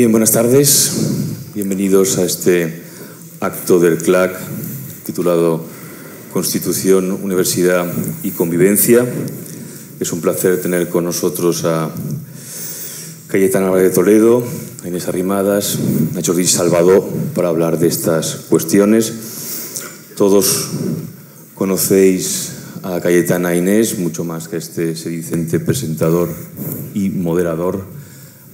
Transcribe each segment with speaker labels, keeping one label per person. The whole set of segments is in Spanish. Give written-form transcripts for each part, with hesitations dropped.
Speaker 1: Bien, buenas tardes. Bienvenidos a este acto del CLAC titulado Constitución, Universidad y Convivencia. Es un placer tener con nosotros a Cayetana Álvarez de Toledo, a Inés Arrimadas, a Jordi Salvador para hablar de estas cuestiones. Todos conocéis a Cayetana e Inés, mucho más que este sedicente presentador y moderador,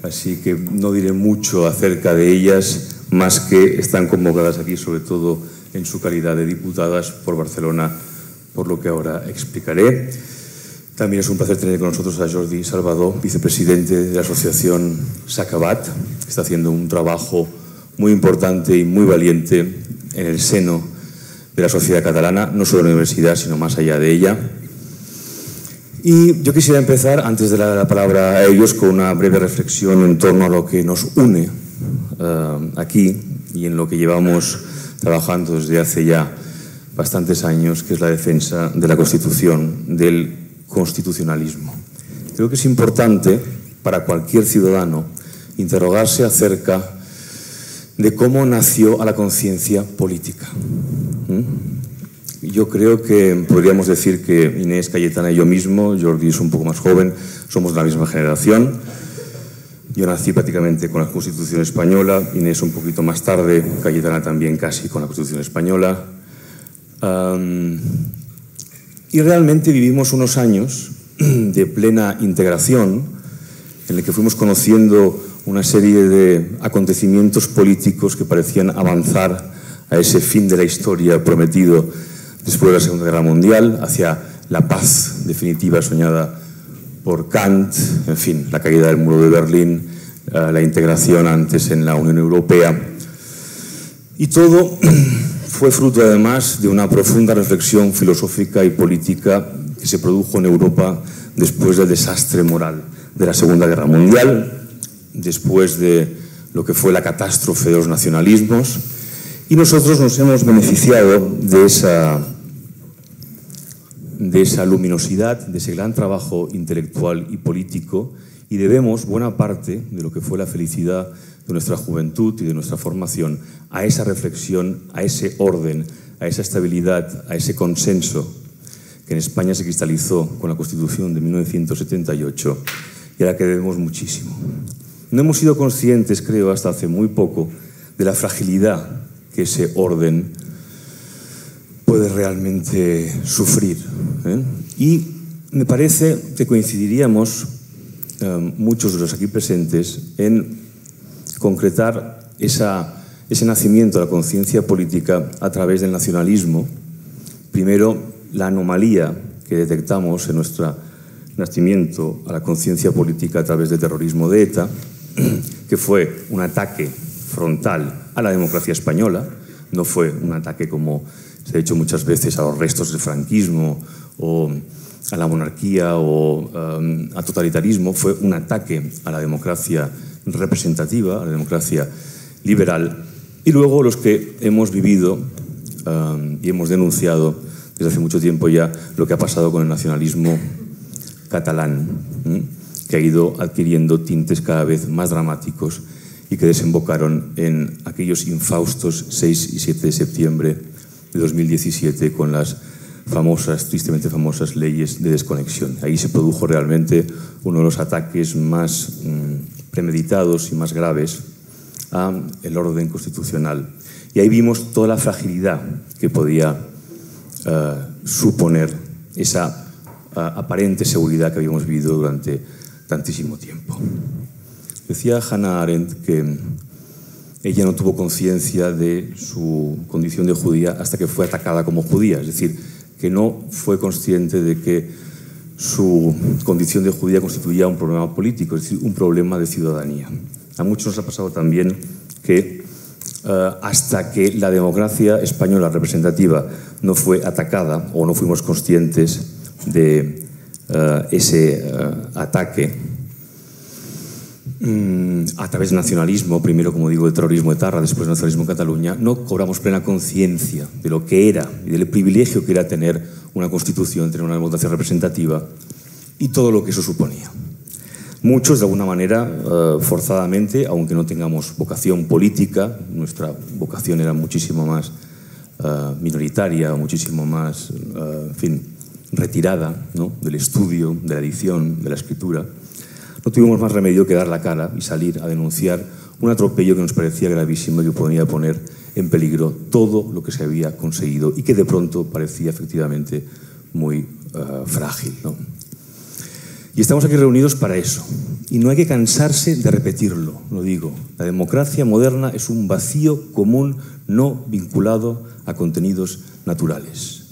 Speaker 1: así que no diré mucho acerca de ellas, más que están convocadas aquí, sobre todo en su calidad de diputadas por Barcelona, por lo que ahora explicaré. También es un placer tener con nosotros a Jordi Salvador, vicepresidente de la asociación S'Acabat, que está haciendo un trabajo muy importante y muy valiente en el seno de la sociedad catalana, no solo en la universidad, sino más allá de ella. Y yo quisiera empezar, antes de dar la palabra a ellos, con una breve reflexión en torno a lo que nos une aquí y en lo que llevamos trabajando desde hace ya bastantes años, que es la defensa de la Constitución, del constitucionalismo. Creo que es importante para cualquier ciudadano interrogarse acerca de cómo nació a la conciencia política. Yo creo que podríamos decir que Inés, Cayetana y yo mismo, Jordi es un poco más joven, somos de la misma generación. Yo nací prácticamente con la Constitución española, Inés un poquito más tarde, Cayetana también casi con la Constitución española. Y realmente vivimos unos años de plena integración en el que fuimos conociendo una serie de acontecimientos políticos que parecían avanzar a ese fin de la historia prometido después de la Segunda Guerra Mundial, hacia la paz definitiva soñada por Kant, en fin, la caída del muro de Berlín, la integración antes en la Unión Europea. Y todo fue fruto además de una profunda reflexión filosófica y política que se produjo en Europa después del desastre moral de la Segunda Guerra Mundial, después de lo que fue la catástrofe de los nacionalismos. Y nosotros nos hemos beneficiado de esa luminosidad, de ese gran trabajo intelectual y político, y debemos buena parte de lo que fue la felicidad de nuestra juventud y de nuestra formación a esa reflexión, a ese orden, a esa estabilidad, a ese consenso que en España se cristalizó con la Constitución de 1978 y a la que debemos muchísimo. No hemos sido conscientes, creo, hasta hace muy poco, de la fragilidad que ese orden puede realmente sufrir. Y me parece que coincidiríamos, muchos de los aquí presentes, en concretar ese nacimiento de la conciencia política a través del nacionalismo. Primero, la anomalía que detectamos en nuestro nacimiento a la conciencia política a través del terrorismo de ETA, que fue un ataque frontal a la democracia española, no fue un ataque como se ha dicho muchas veces a los restos del franquismo o a la monarquía o al totalitarismo, fue un ataque a la democracia representativa, a la democracia liberal, y luego los que hemos vivido y hemos denunciado desde hace mucho tiempo ya lo que ha pasado con el nacionalismo catalán, que ha ido adquiriendo tintes cada vez más dramáticos y que desembocaron en aquellos infaustos 6 y 7 de septiembre de 2017 con las famosas, tristemente famosas leyes de desconexión. Ahí se produjo realmente uno de los ataques más premeditados y más graves al orden constitucional. Y ahí vimos toda la fragilidad que podía suponer esa aparente seguridad que habíamos vivido durante tantísimo tiempo. Decía Hannah Arendt que ella no tuvo conciencia de su condición de judía hasta que fue atacada como judía, es decir, que no fue consciente de que su condición de judía constituía un problema político, es decir, un problema de ciudadanía. A muchos nos ha pasado también que hasta que la democracia española representativa no fue atacada o no fuimos conscientes de ese ataque a través del nacionalismo, primero, como digo, del terrorismo de Etarra, después del nacionalismo en Cataluña, no cobramos plena conciencia de lo que era y del privilegio que era tener una constitución, tener una democracia representativa y todo lo que eso suponía. Muchos, de alguna manera, forzadamente, aunque no tengamos vocación política, nuestra vocación era muchísimo más minoritaria, muchísimo más, en fin, retirada, ¿no?, del estudio, de la edición, de la escritura, no tuvimos más remedio que dar la cara y salir a denunciar un atropello que nos parecía gravísimo y que podría poner en peligro todo lo que se había conseguido y que de pronto parecía efectivamente muy frágil, ¿no? Y estamos aquí reunidos para eso. Y no hay que cansarse de repetirlo, lo digo. La democracia moderna es un vacío común no vinculado a contenidos naturales.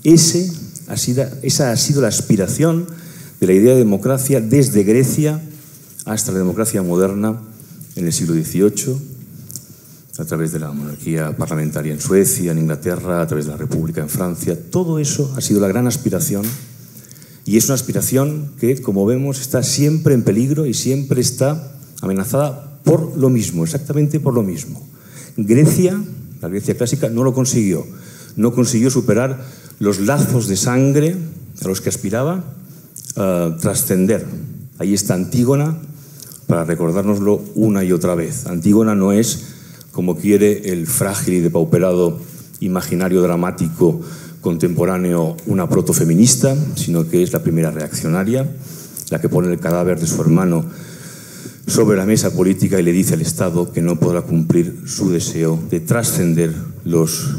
Speaker 1: Esa ha sido la aspiración de la idea de democracia desde Grecia hasta la democracia moderna en el siglo XVIII, a través de la monarquía parlamentaria en Suecia, en Inglaterra, a través de la República en Francia. Todo eso ha sido la gran aspiración. Y es una aspiración que, como vemos, está siempre en peligro y siempre está amenazada por lo mismo, exactamente por lo mismo. Grecia, la Grecia clásica, no lo consiguió. No consiguió superar los lazos de sangre a los que aspiraba a trascender. Ahí está Antígona, para recordárnoslo una y otra vez. Antígona no es, como quiere el frágil y depauperado imaginario dramático contemporáneo, una protofeminista, sino que es la primera reaccionaria, la que pone el cadáver de su hermano sobre la mesa política y le dice al Estado que no podrá cumplir su deseo de trascender los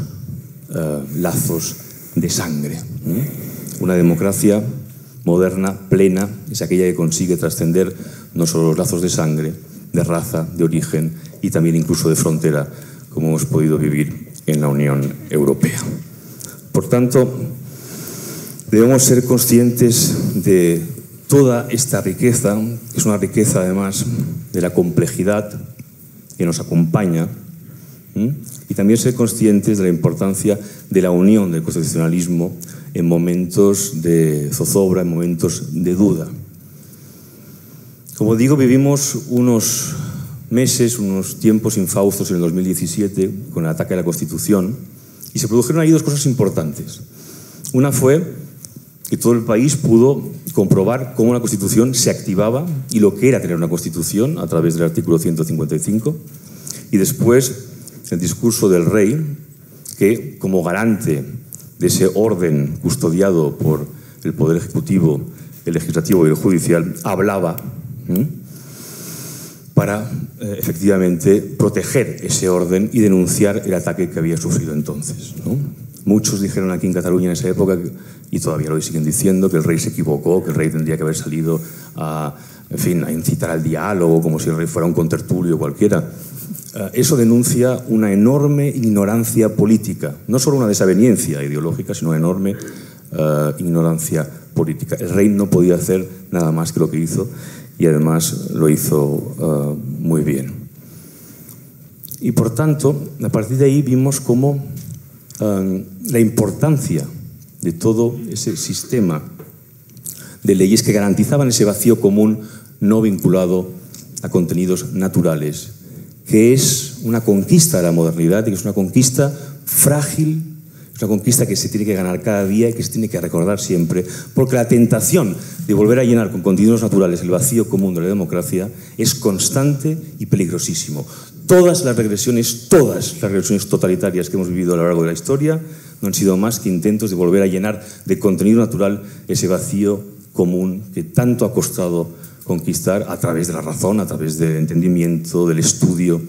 Speaker 1: lazos de sangre. Una democracia moderna, plena, es aquella que consigue trascender no solo los lazos de sangre, de raza, de origen y también incluso de frontera, como hemos podido vivir en la Unión Europea. Por tanto, debemos ser conscientes de toda esta riqueza, que es una riqueza además de la complejidad que nos acompaña, y también ser conscientes de la importancia de la unión del constitucionalismo en momentos de zozobra, en momentos de duda. Como digo, vivimos unos meses, unos tiempos infaustos en el 2017 con el ataque a la Constitución y se produjeron ahí dos cosas importantes. Una fue que todo el país pudo comprobar cómo la Constitución se activaba y lo que era tener una Constitución a través del artículo 155, y después el discurso del rey, que como garante de ese orden custodiado por el Poder Ejecutivo, el Legislativo y el Judicial, hablaba para efectivamente proteger ese orden y denunciar el ataque que había sufrido entonces, ¿no? Muchos dijeron aquí en Cataluña en esa época, y todavía lo siguen diciendo, que el rey se equivocó, que el rey tendría que haber salido a incitar al diálogo, como si el rey fuera un contertulio cualquiera. Eso denuncia una enorme ignorancia política, no solo una desaveniencia ideológica, sino una enorme ignorancia política. El rey no podía hacer nada más que lo que hizo, y además lo hizo muy bien. Y por tanto, a partir de ahí vimos cómo la importancia de todo ese sistema de leyes que garantizaban ese vacío común no vinculado a contenidos naturales, que es una conquista de la modernidad y que es una conquista frágil, es una conquista que se tiene que ganar cada día y que se tiene que recordar siempre, porque la tentación de volver a llenar con contenidos naturales el vacío común de la democracia es constante y peligrosísimo. Todas las regresiones totalitarias que hemos vivido a lo largo de la historia no han sido más que intentos de volver a llenar de contenido natural ese vacío común que tanto ha costado conquistar a través de la razón, a través del entendimiento, del estudio,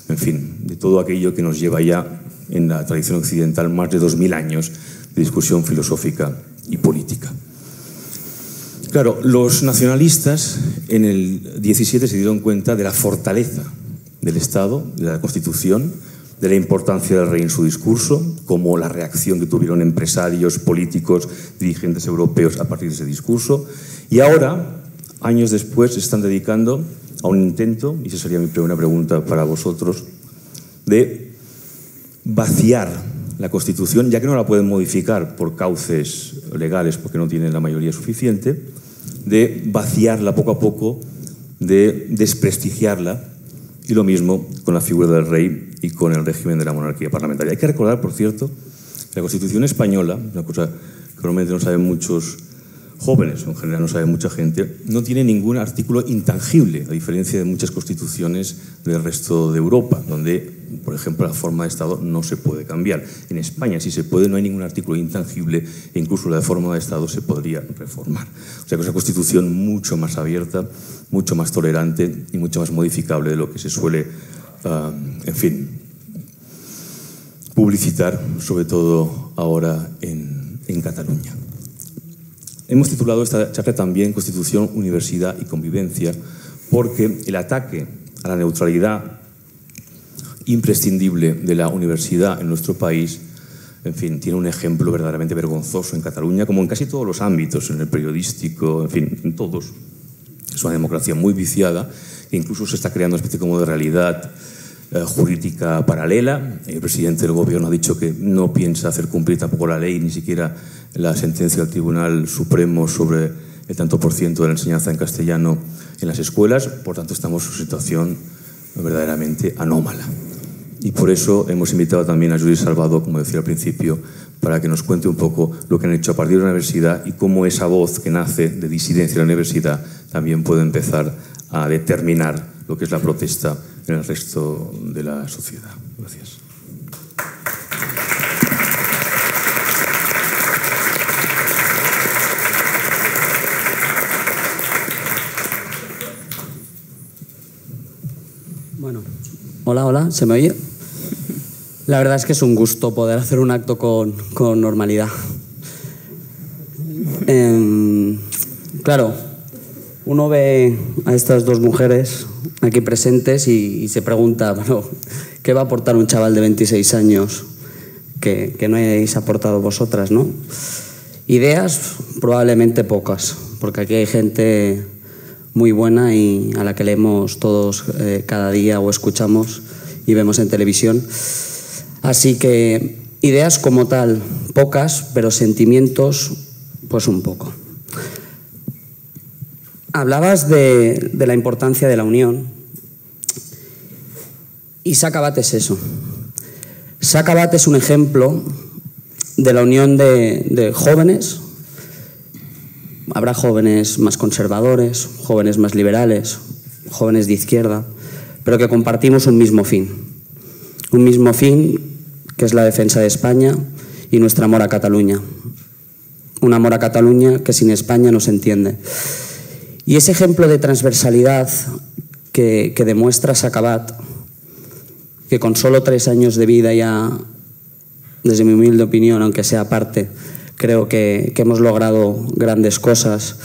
Speaker 1: en fin, de todo aquello que nos lleva ya en la tradición occidental más de 2000 años de discusión filosófica y política. Claro, los nacionalistas en el 17 se dieron cuenta de la fortaleza del Estado, de la Constitución, de la importancia del rey en su discurso, como la reacción que tuvieron empresarios, políticos, dirigentes europeos a partir de ese discurso. Y ahora, años después, se están dedicando a un intento, y esa sería mi primera pregunta para vosotros, de vaciar la Constitución, ya que no la pueden modificar por cauces legales porque no tienen la mayoría suficiente, de vaciarla poco a poco, de desprestigiarla, y lo mismo con la figura del rey y con el régimen de la monarquía parlamentaria. Hay que recordar, por cierto, que la Constitución española, una cosa que normalmente no saben muchos jóvenes, en general no sabe mucha gente, no tiene ningún artículo intangible, a diferencia de muchas constituciones del resto de Europa, donde, por ejemplo, la forma de Estado no se puede cambiar. En España sí se puede, no hay ningún artículo intangible e incluso la forma de Estado se podría reformar. O sea que es una constitución mucho más abierta, mucho más tolerante y mucho más modificable de lo que se suele, en fin, publicitar, sobre todo ahora en Cataluña. Hemos titulado esta charla también Constitución, Universidad y Convivencia, porque el ataque a la neutralidad imprescindible de la universidad en nuestro país, en fin, tiene un ejemplo verdaderamente vergonzoso en Cataluña, como en casi todos los ámbitos, en el periodístico, en fin, en todos. Es una democracia muy viciada e incluso se está creando una especie como de realidad jurídica paralela. El presidente del gobierno ha dicho que no piensa hacer cumplir tampoco la ley, ni siquiera la sentencia del Tribunal Supremo sobre el tanto por ciento de la enseñanza en castellano en las escuelas. Por tanto, estamos en una situación verdaderamente anómala. Y por eso hemos invitado también a Judith Salvado, como decía al principio, para que nos cuente un poco lo que han hecho a partir de la universidad y cómo esa voz que nace de disidencia de la universidad también puede empezar a determinar lo que es la protesta en el resto de la sociedad. Gracias.
Speaker 2: Bueno, hola, ¿se me oye? La verdad es que es un gusto poder hacer un acto con normalidad. Claro, uno ve a estas dos mujeres aquí presentes y se pregunta, bueno, ¿qué va a aportar un chaval de 26 años que no hayáis aportado vosotras, ¿no? Ideas, probablemente pocas, porque aquí hay gente muy buena y a la que leemos todos cada día o escuchamos y vemos en televisión. Así que ideas como tal, pocas, pero sentimientos, pues un poco. Hablabas de la importancia de la unión y Sacabat es eso. Sacabat es un ejemplo de la unión de jóvenes. Habrá jóvenes más conservadores, jóvenes más liberales, jóvenes de izquierda, pero que compartimos un mismo fin. Un mismo fin que es la defensa de España y nuestro amor a Cataluña. Un amor a Cataluña que sin España no se entiende. Y ese ejemplo de transversalidad que demuestra Sacabat, que con solo 3 años de vida ya, desde mi humilde opinión, aunque sea aparte, creo que hemos logrado grandes cosas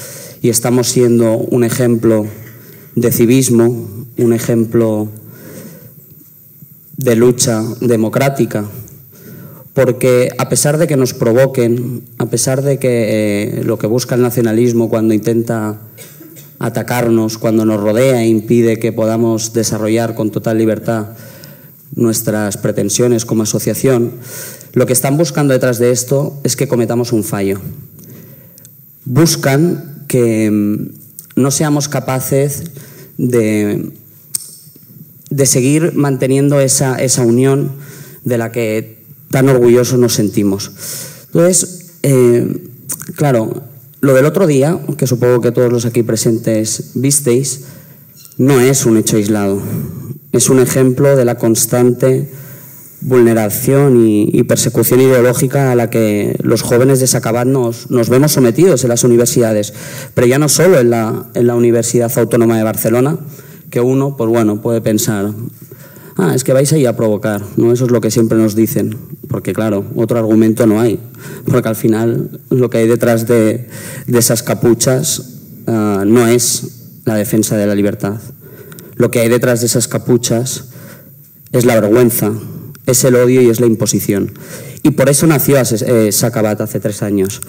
Speaker 2: y estamos siendo un ejemplo de civismo, un ejemplo de lucha democrática, porque a pesar de que nos provoquen, a pesar de que lo que busca el nacionalismo cuando intenta atacarnos, cuando nos rodea e impide que podamos desarrollar con total libertad nuestras pretensiones como asociación, lo que están buscando detrás de esto es que cometamos un fallo. Buscan que no seamos capaces de seguir manteniendo esa unión de la que tan orgullosos nos sentimos. Entonces, claro, lo del otro día, que supongo que todos los aquí presentes visteis, no es un hecho aislado. Es un ejemplo de la constante vulneración y persecución ideológica a la que los jóvenes de Sacabat nos vemos sometidos en las universidades, pero ya no solo en la Universidad Autónoma de Barcelona, que uno, pues bueno, puede pensar, es que vais ahí a provocar, ¿no? Eso es lo que siempre nos dicen, porque claro, otro argumento no hay, porque al final lo que hay detrás de esas capuchas no es la defensa de la libertad. Lo que hay detrás de esas capuchas es la vergüenza, es el odio y es la imposición. Y por eso nació Sacabat hace 3 años.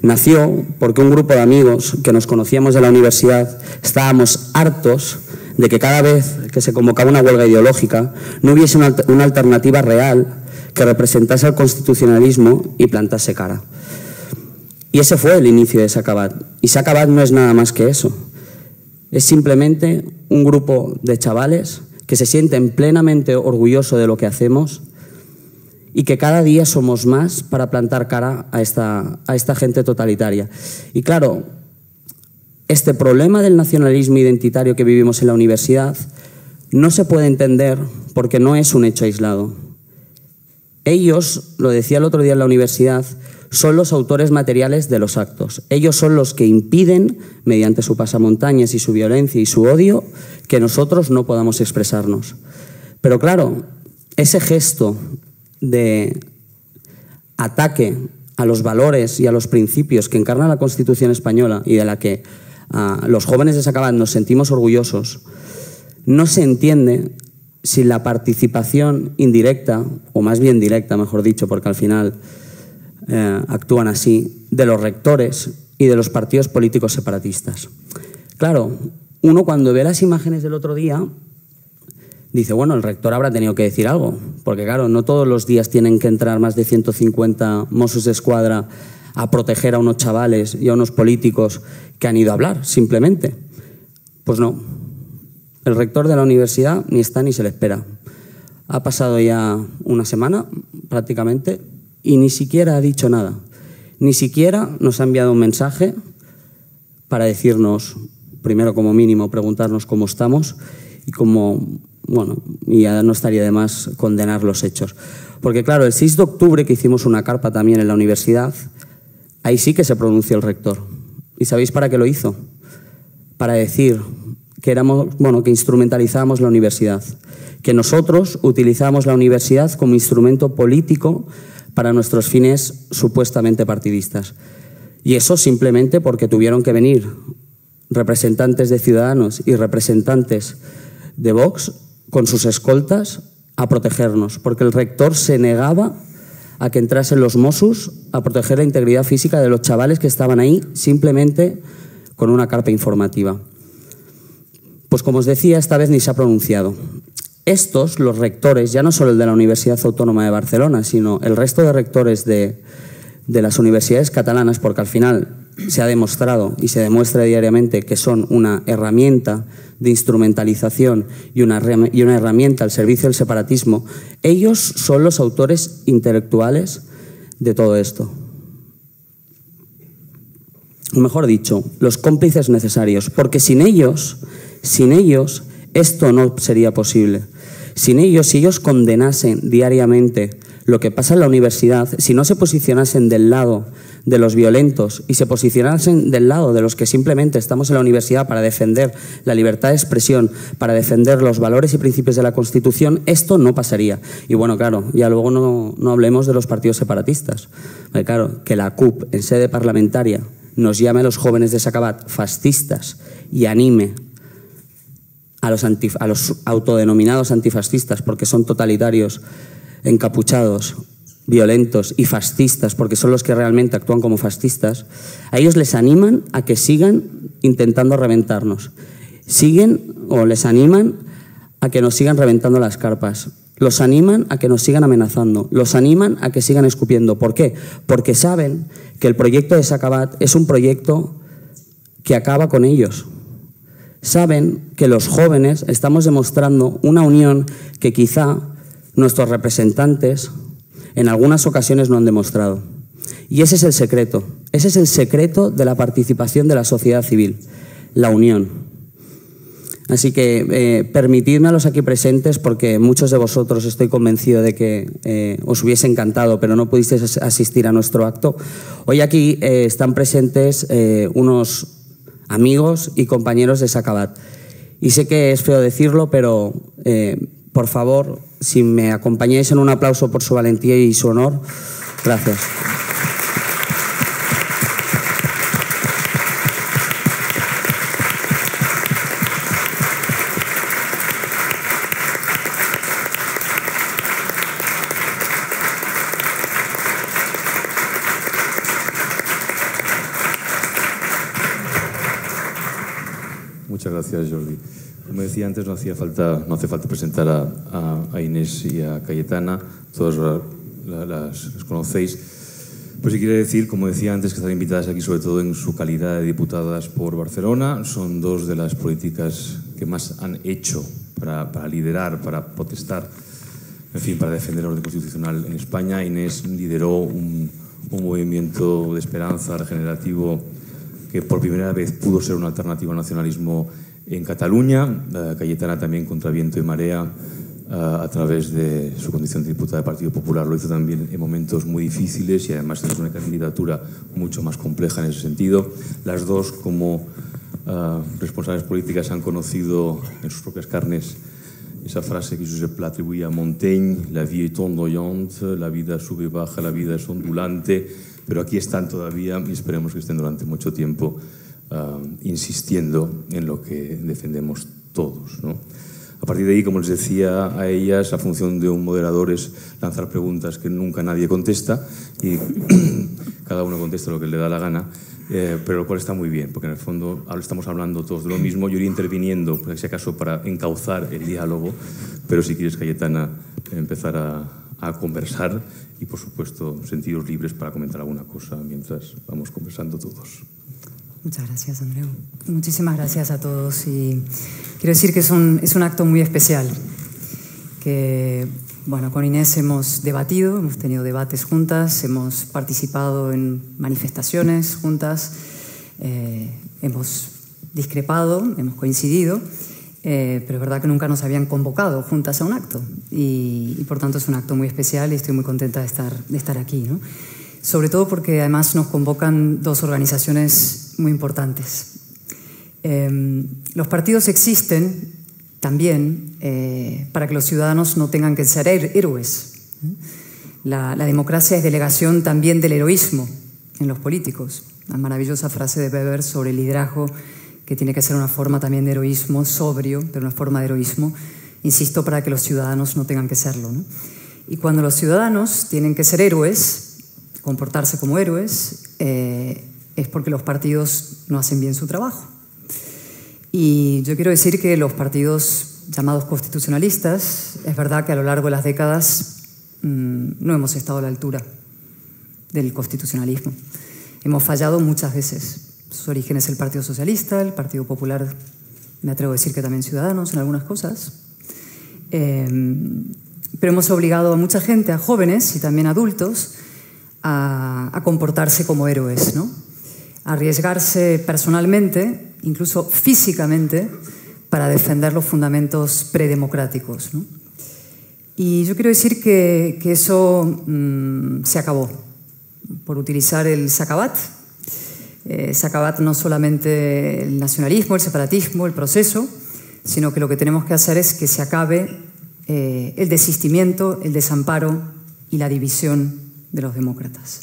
Speaker 2: Nació porque un grupo de amigos que nos conocíamos de la universidad estábamos hartos de que cada vez que se convocaba una huelga ideológica no hubiese una alternativa real que representase al constitucionalismo y plantase cara. Y ese fue el inicio de Sacabat. Y Sacabat no es nada más que eso. Es simplemente un grupo de chavales que se sienten plenamente orgullosos de lo que hacemos y que cada día somos más para plantar cara a esta gente totalitaria. Y claro, este problema del nacionalismo identitario que vivimos en la universidad no se puede entender porque no es un hecho aislado. Ellos, lo decía el otro día en la universidad, son los autores materiales de los actos. Ellos son los que impiden, mediante su pasamontañas y su violencia y su odio, que nosotros no podamos expresarnos. Pero claro, ese gesto de ataque a los valores y a los principios que encarna la Constitución española y de la que los jóvenes de Sacabant nos sentimos orgullosos, no se entiende sin la participación indirecta, o más bien directa, mejor dicho, porque al final actúan así, de los rectores y de los partidos políticos separatistas. Claro, uno cuando ve las imágenes del otro día dice, bueno, el rector habrá tenido que decir algo, porque claro, no todos los días tienen que entrar más de 150 Mossos de Escuadra a proteger a unos chavales y a unos políticos que han ido a hablar, simplemente. Pues no, el rector de la universidad ni está ni se le espera. Ha pasado ya una semana, prácticamente, y ni siquiera ha dicho nada. Ni siquiera nos ha enviado un mensaje para decirnos, primero como mínimo, preguntarnos cómo estamos y y ya no estaría de más condenar los hechos. Porque claro, el 6 de octubre que hicimos una carpa también en la universidad, ahí sí que se pronunció el rector. ¿Y sabéis para qué lo hizo? Para decir que que instrumentalizábamos la universidad, que nosotros utilizábamos la universidad como instrumento político para nuestros fines supuestamente partidistas. Y eso simplemente porque tuvieron que venir representantes de Ciudadanos y representantes de Vox con sus escoltas a protegernos, porque el rector se negaba a que entrasen los Mossos a proteger la integridad física de los chavales que estaban ahí simplemente con una carpa informativa. Pues como os decía, esta vez ni se ha pronunciado. Estos, los rectores, ya no solo el de la Universidad Autónoma de Barcelona, sino el resto de rectores de las universidades catalanas, porque al final se ha demostrado y se demuestra diariamente que son una herramienta de instrumentalización y una herramienta al servicio del separatismo, ellos son los autores intelectuales de todo esto. O mejor dicho, los cómplices necesarios, porque sin ellos esto no sería posible. Sin ellos, si ellos condenasen diariamente lo que pasa en la universidad, si no se posicionasen del lado de los violentos y se posicionasen del lado de los que simplemente estamos en la universidad para defender la libertad de expresión, para defender los valores y principios de la Constitución, esto no pasaría. Y bueno, claro, ya luego no hablemos de los partidos separatistas. Claro, que la CUP en sede parlamentaria nos llame a los jóvenes de Sacabant fascistas y anime a los autodenominados antifascistas, porque son totalitarios, encapuchados, violentos y fascistas, porque son los que realmente actúan como fascistas, a ellos les animan a que sigan intentando reventarnos. Les animan a que nos sigan reventando las carpas. Los animan a que nos sigan amenazando. Los animan a que sigan escupiendo. ¿Por qué? Porque saben que el proyecto de Sacabant es un proyecto que acaba con ellos. Saben que los jóvenes estamos demostrando una unión que quizá nuestros representantes en algunas ocasiones no han demostrado. Y ese es el secreto. Ese es el secreto de la participación de la sociedad civil, la unión. Así que permitidme a los aquí presentes, porque muchos de vosotros estoy convencido de que os hubiese encantado, pero no pudisteis asistir a nuestro acto. Hoy aquí están presentes unos amigos y compañeros de Sacabant. Y sé que es feo decirlo, pero por favor, si me acompañáis en un aplauso por su valentía y su honor. Gracias.
Speaker 1: Muchas gracias, Jordi. Como decía antes, no hace falta presentar a Inés y a Cayetana, todos las conocéis. Pues sí quiere decir, como decía antes, que están invitadas aquí sobre todo en su calidad de diputadas por Barcelona. Son dos de las políticas que más han hecho para liderar, para protestar en fin, para defender el orden constitucional en España. Inés lideró un movimiento de esperanza regenerativo que por primera vez pudo ser una alternativa al nacionalismo en Cataluña. Cayetana también contra viento y marea, a través de su condición de diputada del Partido Popular, lo hizo también en momentos muy difíciles y además es una candidatura mucho más compleja en ese sentido. Las dos, como responsables políticas, han conocido en sus propias carnes esa frase que Josep Pla atribuía a Montaigne: la vie est ondoyante, la vida sube y baja, la vida es ondulante, pero aquí están todavía y esperemos que estén durante mucho tiempo insistiendo en lo que defendemos todos, ¿no? A partir de ahí, como les decía a ellas, la función de un moderador es lanzar preguntas que nunca nadie contesta y cada uno contesta lo que le da la gana, pero lo cual está muy bien, porque en el fondo ahora estamos hablando todos de lo mismo. Yo iría interviniendo, por si acaso, para encauzar el diálogo, pero si quieres, Cayetana, empezar a conversar y, por supuesto, sentiros libres para comentar alguna cosa mientras vamos conversando todos.
Speaker 3: Muchas gracias, Andreu. Muchísimas gracias a todos. Y quiero decir que es un acto muy especial, que bueno, con Inés hemos debatido, hemos tenido debates juntas, hemos participado en manifestaciones juntas, hemos discrepado, hemos coincidido, pero es verdad que nunca nos habían convocado juntas a un acto y por tanto es un acto muy especial y estoy muy contenta de estar aquí, ¿no? Sobre todo porque además nos convocan dos organizaciones muy importantes. Los partidos existen también para que los ciudadanos no tengan que ser héroes. La democracia es delegación también del heroísmo en los políticos. La maravillosa frase de Weber sobre el liderazgo, que tiene que ser una forma también de heroísmo, sobrio, pero una forma de heroísmo, insisto, para que los ciudadanos no tengan que serlo, ¿no? Y cuando los ciudadanos tienen que ser héroes, comportarse como héroes, es porque los partidos no hacen bien su trabajo. Y yo quiero decir que los partidos llamados constitucionalistas, es verdad que a lo largo de las décadas no hemos estado a la altura del constitucionalismo. Hemos fallado muchas veces. Sus orígenes el Partido Socialista, el Partido Popular, me atrevo a decir que también Ciudadanos en algunas cosas. Pero hemos obligado a mucha gente, a jóvenes y también a adultos, a comportarse como héroes, ¿no? A arriesgarse personalmente, incluso físicamente, para defender los fundamentos predemocráticos, ¿no? Y yo quiero decir que eso se acabó. Por utilizar el Sacabat. Sacabat no solamente el nacionalismo, el separatismo, el proceso, sino que lo que tenemos que hacer es que se acabe el desistimiento, el desamparo y la división de los demócratas.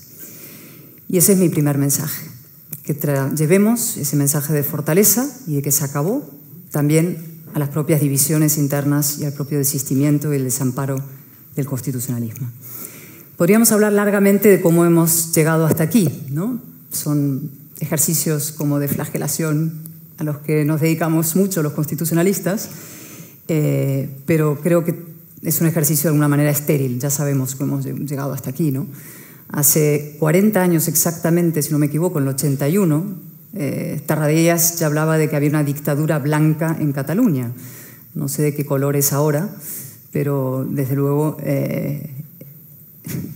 Speaker 3: Y ese es mi primer mensaje, que llevemos ese mensaje de fortaleza y de que se acabó también a las propias divisiones internas y al propio desistimiento y el desamparo del constitucionalismo. Podríamos hablar largamente de cómo hemos llegado hasta aquí, ¿no? Son ejercicios como de flagelación a los que nos dedicamos mucho los constitucionalistas, pero creo que es un ejercicio de alguna manera estéril. Ya sabemos cómo hemos llegado hasta aquí, ¿no? Hace 40 años exactamente, si no me equivoco, en el 81, Tarradellas ya hablaba de que había una dictadura blanca en Cataluña. No sé de qué color es ahora, pero desde luego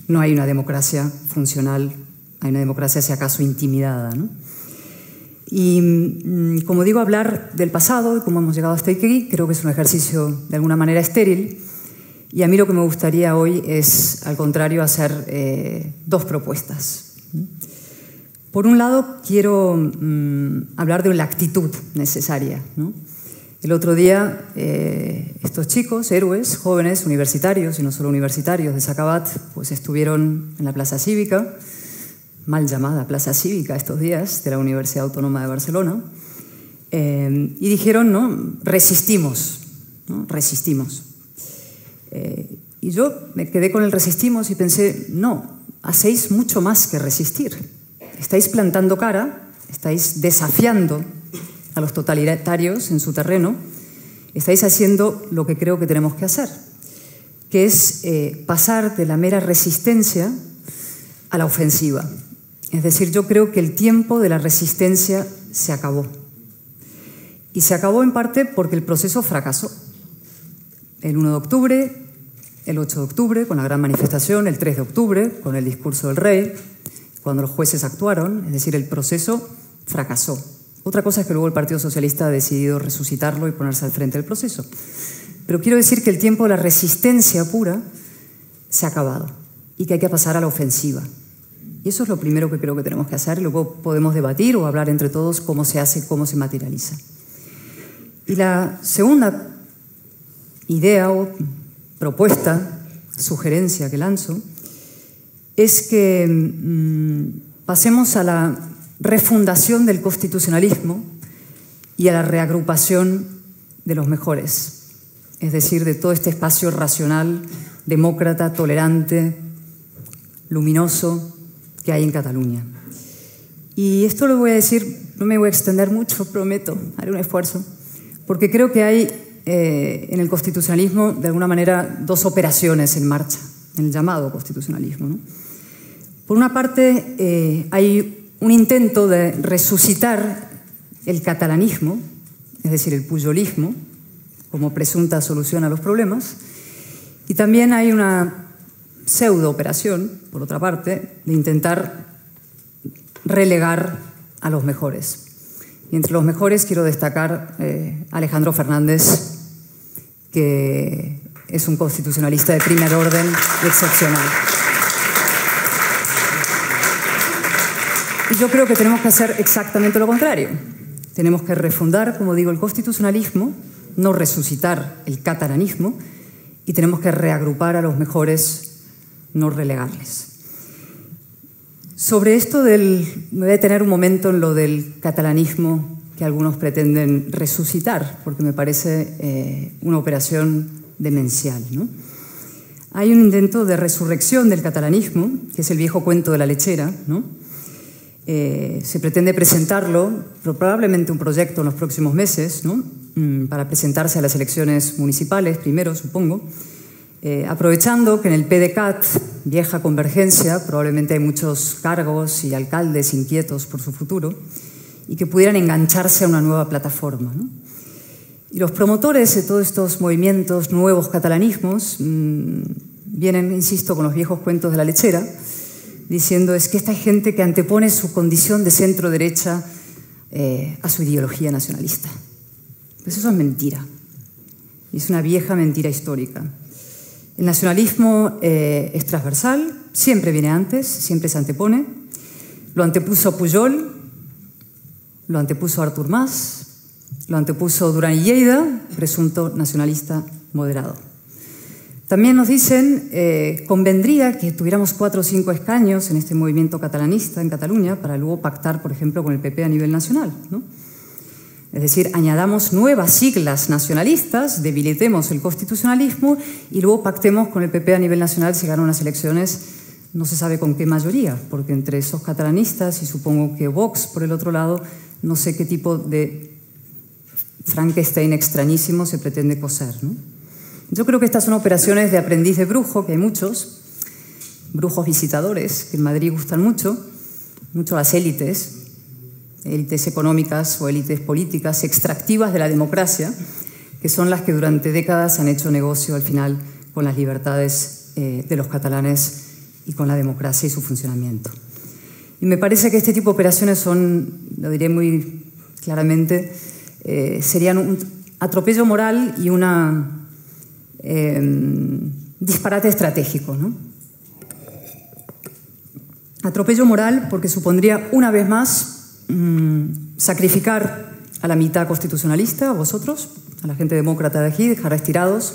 Speaker 3: no hay una democracia funcional, hay una democracia si acaso intimidada, ¿no? Y como digo, hablar del pasado y cómo hemos llegado hasta aquí creo que es un ejercicio de alguna manera estéril. Y a mí lo que me gustaría hoy es, al contrario, hacer dos propuestas. Por un lado, quiero hablar de la actitud necesaria, ¿no? El otro día, estos chicos, héroes, jóvenes, universitarios, y no solo universitarios, de Sacabat, pues estuvieron en la Plaza Cívica, mal llamada Plaza Cívica estos días, de la Universidad Autónoma de Barcelona, y dijeron, ¿no? Resistimos, ¿no? Resistimos. Y yo me quedé con el resistimos y pensé, no, hacéis mucho más que resistir. Estáis plantando cara, estáis desafiando a los totalitarios en su terreno, estáis haciendo lo que creo que tenemos que hacer, que es pasar de la mera resistencia a la ofensiva. Es decir, yo creo que el tiempo de la resistencia se acabó. Y se acabó en parte porque el proceso fracasó. El 1 de octubre el 8 de octubre, con la gran manifestación, el 3 de octubre, con el discurso del rey, cuando los jueces actuaron, es decir, el proceso fracasó. Otra cosa es que luego el Partido Socialista ha decidido resucitarlo y ponerse al frente del proceso. Pero quiero decir que el tiempo de la resistencia pura se ha acabado y que hay que pasar a la ofensiva. Y eso es lo primero que creo que tenemos que hacer. Luego podemos debatir o hablar entre todos cómo se hace, cómo se materializa. Y la segunda idea o propuesta, sugerencia que lanzo, es que pasemos a la refundación del constitucionalismo y a la reagrupación de los mejores, es decir, de todo este espacio racional, demócrata, tolerante, luminoso que hay en Cataluña. Y esto lo voy a decir, no me voy a extender mucho, prometo, haré un esfuerzo, porque creo que hay en el constitucionalismo, de alguna manera, dos operaciones en marcha, en el llamado constitucionalismo, ¿no? Por una parte, hay un intento de resucitar el catalanismo, es decir, el pujolismo, como presunta solución a los problemas, y también hay una pseudo-operación, por otra parte, de intentar relegar a los mejores. Y entre los mejores quiero destacar a Alejandro Fernández, que es un constitucionalista de primer orden excepcional. Y yo creo que tenemos que hacer exactamente lo contrario. Tenemos que refundar, como digo, el constitucionalismo, no resucitar el catalanismo, y tenemos que reagrupar a los mejores, no relegarles. Sobre esto me voy a detener un momento en lo del catalanismo que algunos pretenden resucitar, porque me parece una operación demencial, ¿no? Hay un intento de resurrección del catalanismo, que es el viejo cuento de la lechera, ¿no? Se pretende presentarlo, probablemente un proyecto en los próximos meses, ¿no? Para presentarse a las elecciones municipales, primero, supongo, aprovechando que en el PDeCAT, vieja convergencia, probablemente hay muchos cargos y alcaldes inquietos por su futuro y que pudieran engancharse a una nueva plataforma, ¿no? Y los promotores de todos estos movimientos, nuevos catalanismos, vienen, insisto, con los viejos cuentos de la lechera, diciendo es que esta gente que antepone su condición de centro-derecha a su ideología nacionalista. Pues eso es mentira. Y es una vieja mentira histórica. El nacionalismo es transversal, siempre viene antes, siempre se antepone. Lo antepuso Pujol, lo antepuso Artur Mas, lo antepuso Duran y Lleida, presunto nacionalista moderado. También nos dicen, convendría que tuviéramos 4 o 5 escaños en este movimiento catalanista en Cataluña para luego pactar, por ejemplo, con el PP a nivel nacional, ¿no? Es decir, añadamos nuevas siglas nacionalistas, debilitemos el constitucionalismo y luego pactemos con el PP a nivel nacional si ganan unas elecciones, no se sabe con qué mayoría, porque entre esos catalanistas y supongo que Vox, por el otro lado, no sé qué tipo de Frankenstein extrañísimo se pretende coser, ¿no? Yo creo que estas son operaciones de aprendiz de brujo, que hay muchos, brujos visitadores, que en Madrid gustan mucho las élites económicas o élites políticas extractivas de la democracia, que son las que durante décadas han hecho negocio al final con las libertades de los catalanes y con la democracia y su funcionamiento. Y me parece que este tipo de operaciones son, lo diré muy claramente, serían un atropello moral y una disparate estratégico, ¿no? Atropello moral porque supondría una vez más sacrificar a la mitad constitucionalista, a vosotros, a la gente demócrata de aquí, dejar estirados,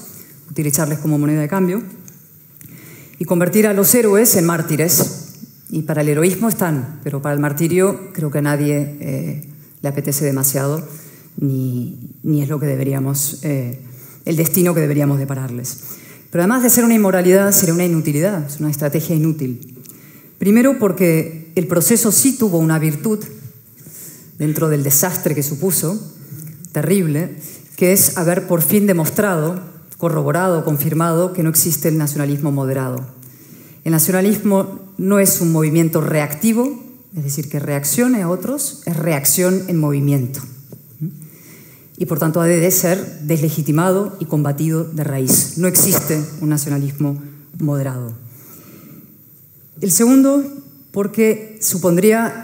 Speaker 3: utilizarles como moneda de cambio y convertir a los héroes en mártires. Y para el heroísmo están, pero para el martirio creo que a nadie le apetece demasiado ni es lo que deberíamos, el destino que deberíamos depararles. Pero además de ser una inmoralidad, sería una inutilidad, es una estrategia inútil. Primero porque el proceso sí tuvo una virtud dentro del desastre que supuso, terrible, que es haber por fin demostrado, corroborado, confirmado que no existe el nacionalismo moderado. El nacionalismo no es un movimiento reactivo, es decir, que reaccione a otros, es reacción en movimiento. y por tanto ha de ser deslegitimado y combatido de raíz. No existe un nacionalismo moderado. El segundo, porque supondría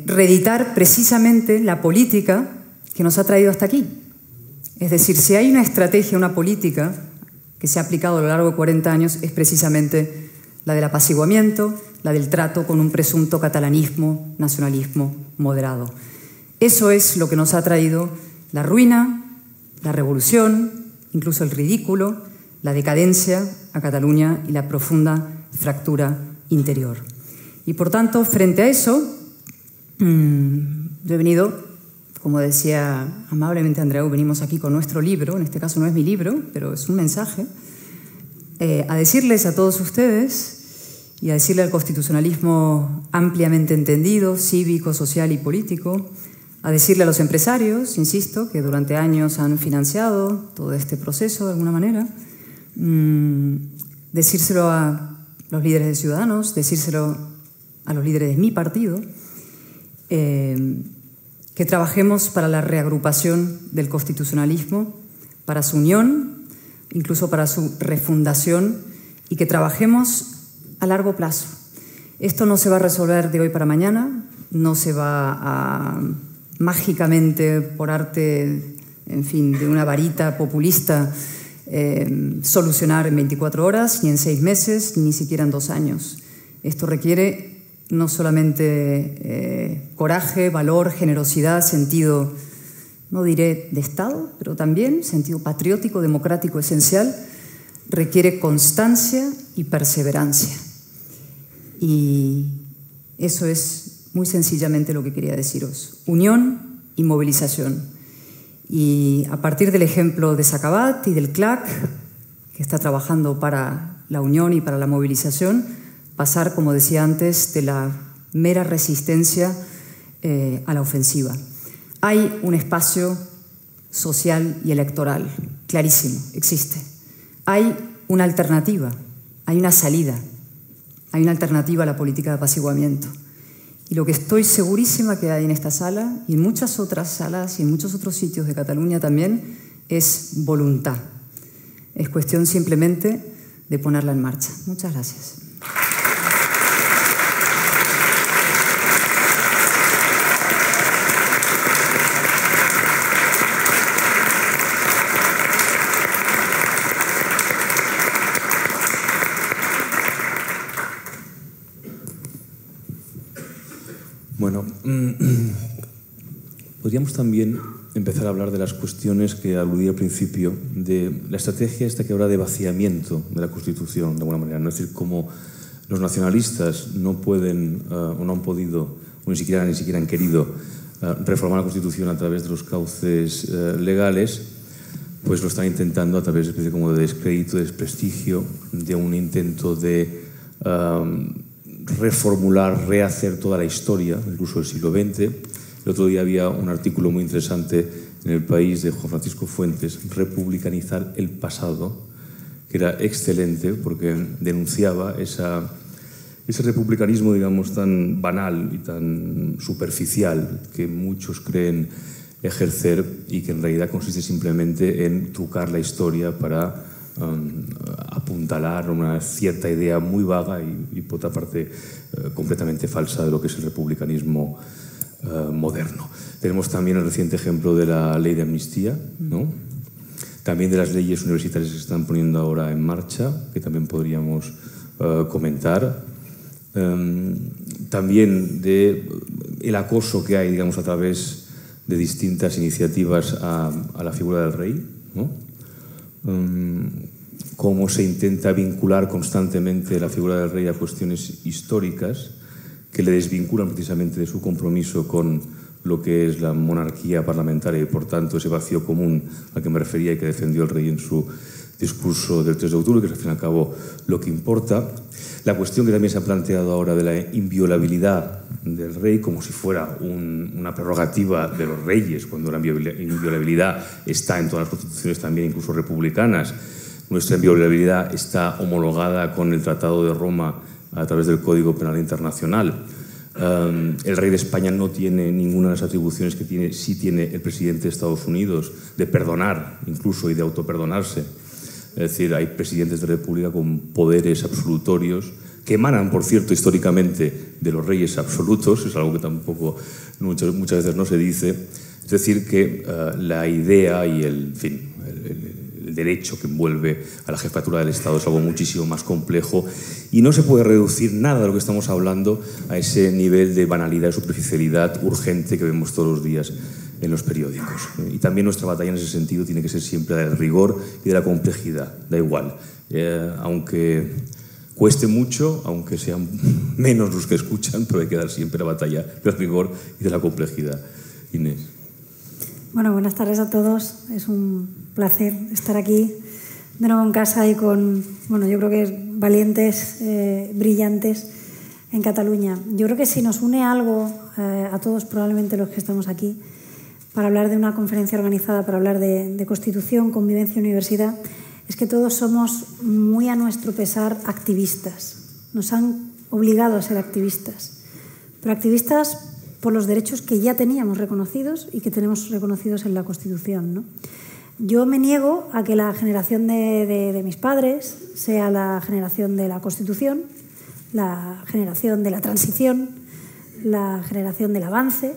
Speaker 3: reeditar precisamente la política que nos ha traído hasta aquí. Es decir, si hay una estrategia, una política que se ha aplicado a lo largo de 40 años, es precisamente la del apaciguamiento, la del trato con un presunto catalanismo, nacionalismo moderado. Eso es lo que nos ha traído la ruina, la revolución, incluso el ridículo, la decadencia a Cataluña y la profunda fractura interior. Y por tanto, frente a eso, yo he venido, como decía amablemente Andreu, venimos aquí con nuestro libro, en este caso no es mi libro, pero es un mensaje, a decirles a todos ustedes y a decirle al constitucionalismo ampliamente entendido, cívico, social y político, a decirle a los empresarios, insisto, que durante años han financiado todo este proceso de alguna manera, decírselo a los líderes de Ciudadanos, decírselo a los líderes de mi partido, que trabajemos para la reagrupación del constitucionalismo, para su unión, incluso para su refundación, y que trabajemos a largo plazo. Esto no se va a resolver de hoy para mañana, no se va a mágicamente, por arte, en fin, de una varita populista, solucionar en 24 horas, ni en 6 meses, ni siquiera en 2 años. Esto requiere no solamente coraje, valor, generosidad, sentido, no diré de Estado, pero también sentido patriótico, democrático, esencial, requiere constancia y perseverancia. Y eso es muy sencillamente lo que quería deciros. Unión y movilización. Y a partir del ejemplo de Sacabat y del CLAC, que está trabajando para la unión y para la movilización, pasar, como decía antes, de la mera resistencia a la ofensiva. Hay un espacio social y electoral, clarísimo, existe. Hay una alternativa, hay una salida, hay una alternativa a la política de apaciguamiento. Y lo que estoy segurísima que hay en esta sala y en muchas otras salas y en muchos otros sitios de Cataluña también es voluntad. Es cuestión simplemente de ponerla en marcha. Muchas gracias.
Speaker 1: Bueno, podríamos también empezar a hablar de las cuestiones que aludí al principio, de la estrategia esta que habrá de vaciamiento de la Constitución, de alguna manera. No es decir, como los nacionalistas no pueden o no han podido, o ni siquiera han querido reformar la Constitución a través de los cauces legales, pues lo están intentando a través de especie como de descrédito, de desprestigio, de un intento de reformular, rehacer toda la historia, incluso del siglo XX. El otro día había un artículo muy interesante en El País de Juan Francisco Fuentes, Republicanizar el pasado, que era excelente porque denunciaba ese republicanismo, digamos, tan banal y tan superficial que muchos creen ejercer y que en realidad consiste simplemente en trucar la historia para apuntalar una cierta idea muy vaga y por otra parte completamente falsa de lo que es el republicanismo moderno. Tenemos también el reciente ejemplo de la ley de amnistía, ¿no? También de las leyes universitarias que se están poniendo ahora en marcha, que también podríamos comentar. También de el acoso que hay, digamos, a través de distintas iniciativas a la figura del rey, ¿no? Cómo se intenta vincular constantemente la figura del rey a cuestiones históricas que le desvinculan precisamente de su compromiso con lo que es la monarquía parlamentaria y, por tanto, ese vacío común al que me refería y que defendió el rey en su discurso del 3 de octubre, que es al fin y al cabo lo que importa. La cuestión que también se ha planteado ahora de la inviolabilidad del rey como si fuera una prerrogativa de los reyes, cuando la inviolabilidad está en todas las constituciones también, incluso republicanas. Nuestra inviolabilidad está homologada con el Tratado de Roma a través del Código Penal Internacional. El rey de España no tiene ninguna de las atribuciones que sí tiene el presidente de Estados Unidos, de perdonar incluso y de autoperdonarse. Es decir, hay presidentes de república con poderes absolutorios que emanan, por cierto, históricamente de los reyes absolutos, es algo que tampoco muchas veces no se dice. Es decir, que la idea y el derecho que envuelve a la jefatura del Estado es algo muchísimo más complejo y no se puede reducir nada de lo que estamos hablando a ese nivel de banalidad y superficialidad urgente que vemos todos los días en los periódicos. Y también nuestra batalla en ese sentido tiene que ser siempre del rigor y de la complejidad, da igual. Aunque cueste mucho, aunque sean menos los que escuchan, pero hay que dar siempre la batalla del rigor y de la complejidad. Inés.
Speaker 4: Bueno, buenas tardes a todos. Es un placer estar aquí de nuevo en casa y con, bueno, yo creo que valientes, brillantes en Cataluña. Yo creo que si nos une algo a todos, probablemente los que estamos aquí, para hablar de una conferencia organizada, para hablar de Constitución, convivencia y universidad, es que todos somos muy a nuestro pesar activistas. Nos han obligado a ser activistas, pero activistas por los derechos que ya teníamos reconocidos y que tenemos reconocidos en la Constitución, ¿no? Yo me niego a que la generación de mis padres sea la generación de la Constitución, la generación de la transición, la generación del avance.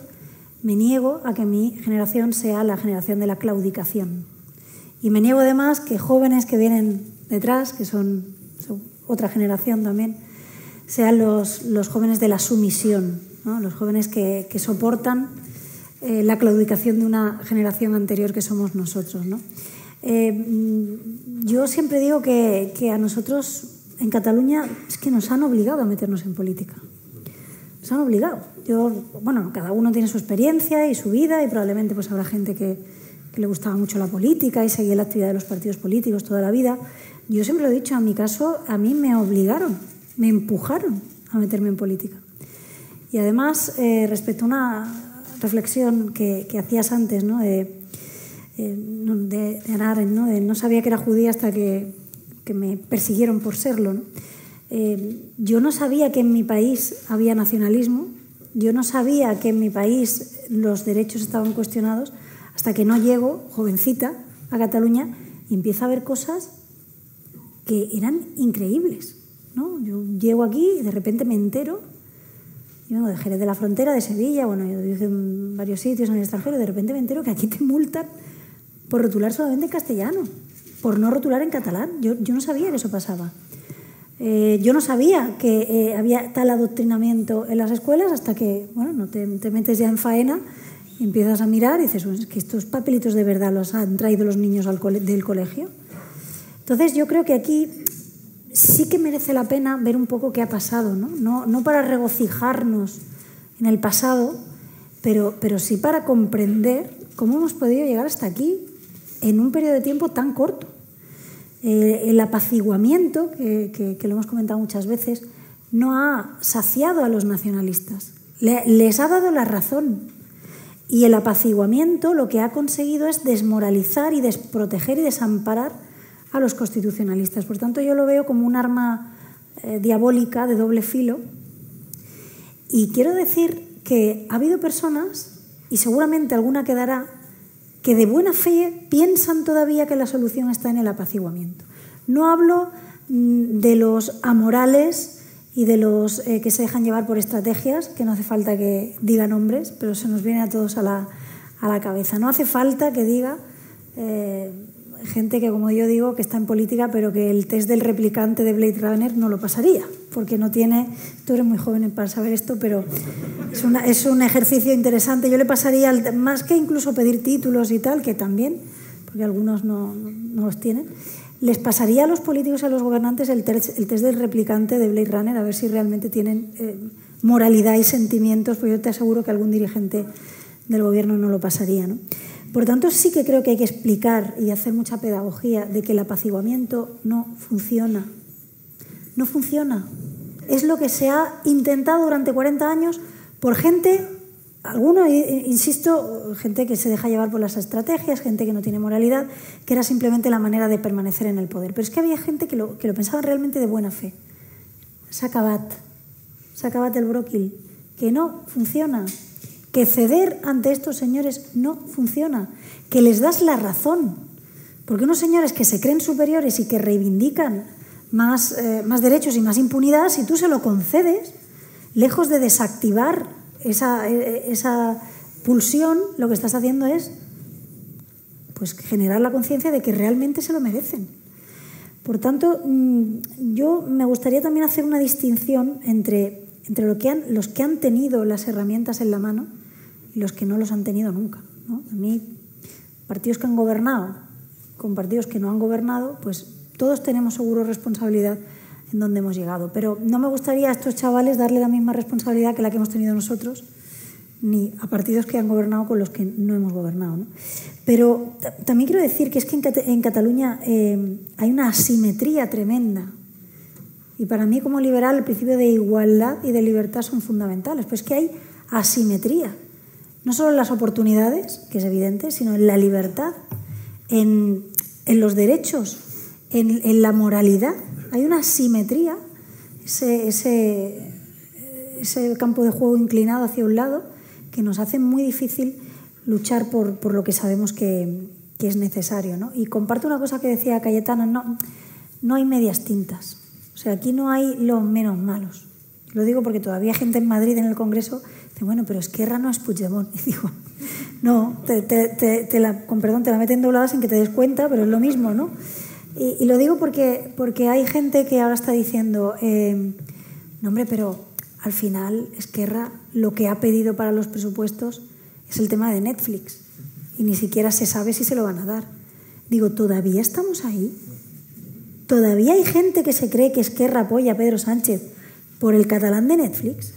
Speaker 4: Me niego a que mi generación sea la generación de la claudicación. Y me niego además que jóvenes que vienen detrás, que son otra generación también, sean los jóvenes de la sumisión, ¿no? Los jóvenes que soportan la claudicación de una generación anterior que somos nosotros, ¿no? Yo siempre digo que a nosotros en Cataluña es que nos han obligado a meternos en política. Nos han obligado. Bueno, cada uno tiene su experiencia y su vida y probablemente pues habrá gente que le gustaba mucho la política y seguía la actividad de los partidos políticos toda la vida. Yo siempre lo he dicho, en mi caso, a mí me obligaron, me empujaron a meterme en política. Y además, respecto a una reflexión que hacías antes, ¿no? de Hannah Arendt, ¿no? De no sabía que era judía hasta que me persiguieron por serlo, ¿no? Yo no sabía que en mi país había nacionalismo, yo no sabía que en mi país los derechos estaban cuestionados hasta que no llego, jovencita, a Cataluña y empiezo a ver cosas que eran increíbles, ¿no? Yo llego aquí y de repente me entero. Yo vengo de Jerez de la Frontera, de Sevilla, bueno, yo vivo en varios sitios en el extranjero, y de repente me entero que aquí te multan por rotular solamente en castellano, por no rotular en catalán. Yo no sabía que eso pasaba. Yo no sabía que había tal adoctrinamiento en las escuelas hasta que, bueno, no te metes ya en faena y empiezas a mirar y dices, bueno, es que estos papelitos de verdad los han traído los niños del colegio. Entonces yo creo que aquí sí que merece la pena ver un poco qué ha pasado, ¿no? No para regocijarnos en el pasado, pero sí para comprender cómo hemos podido llegar hasta aquí en un periodo de tiempo tan corto. El apaciguamiento, que lo hemos comentado muchas veces, no ha saciado a los nacionalistas, les ha dado la razón. Y el apaciguamiento lo que ha conseguido es desmoralizar y desproteger y desamparar a los constitucionalistas. Por tanto, yo lo veo como un arma diabólica de doble filo. Y quiero decir que ha habido personas, y seguramente alguna quedará, que de buena fe piensan todavía que la solución está en el apaciguamiento. No hablo de los amorales y de los que se dejan llevar por estrategias, que no hace falta que diga nombres, pero se nos viene a todos a la cabeza. No hace falta que diga gente que, como yo digo, que está en política, pero que el test del replicante de Blade Runner no lo pasaría, porque no tiene... Tú eres muy joven para saber esto, pero es un ejercicio interesante. Yo le pasaría, más que incluso pedir títulos y tal, que también, porque algunos no los tienen, les pasaría a los políticos y a los gobernantes el test del replicante de Blade Runner, a ver si realmente tienen moralidad y sentimientos, pues yo te aseguro que algún dirigente del gobierno no lo pasaría, ¿no? Por tanto, sí que creo que hay que explicar y hacer mucha pedagogía de que el apaciguamiento no funciona. No funciona. Es lo que se ha intentado durante 40 años por gente, algunos, insisto, gente que se deja llevar por las estrategias, gente que no tiene moralidad, que era simplemente la manera de permanecer en el poder. Pero es que había gente que lo pensaba realmente de buena fe. Sacabat el Bròquil, que no funciona, que ceder ante estos señores no funciona, que les das la razón, porque unos señores que se creen superiores y que reivindican más derechos y más impunidad, si tú se lo concedes, lejos de desactivar esa pulsión, lo que estás haciendo es pues generar la conciencia de que realmente se lo merecen. Por tanto, yo me gustaría también hacer una distinción entre los que han tenido las herramientas en la mano y los que no los han tenido nunca, ¿no? A mí, partidos que han gobernado con partidos que no han gobernado, pues todos tenemos seguro responsabilidad en donde hemos llegado. Pero no me gustaría a estos chavales darle la misma responsabilidad que la que hemos tenido nosotros, ni a partidos que han gobernado con los que no hemos gobernado, ¿no? Pero también quiero decir que es que en Cataluña hay una asimetría tremenda. Y para mí, como liberal, el principio de igualdad y de libertad son fundamentales. Pues es que hay asimetría. No solo en las oportunidades, que es evidente, sino en la libertad, en los derechos, en la moralidad. Hay una asimetría, ese campo de juego inclinado hacia un lado, que nos hace muy difícil luchar por lo que sabemos que es necesario, ¿no? Y comparto una cosa que decía Cayetana, no hay medias tintas. O sea, aquí no hay los menos malos. Lo digo porque todavía hay gente en Madrid, en el Congreso, dice, bueno, pero Esquerra no es Puigdemont. Y digo, no, con perdón, te la meten doblada sin que te des cuenta, pero es lo mismo, ¿no? Y lo digo porque hay gente que ahora está diciendo, no, hombre, pero al final Esquerra lo que ha pedido para los presupuestos es el tema de Netflix y ni siquiera se sabe si se lo van a dar. Digo, ¿todavía estamos ahí? ¿Todavía hay gente que se cree que Esquerra apoya a Pedro Sánchez por el catalán de Netflix?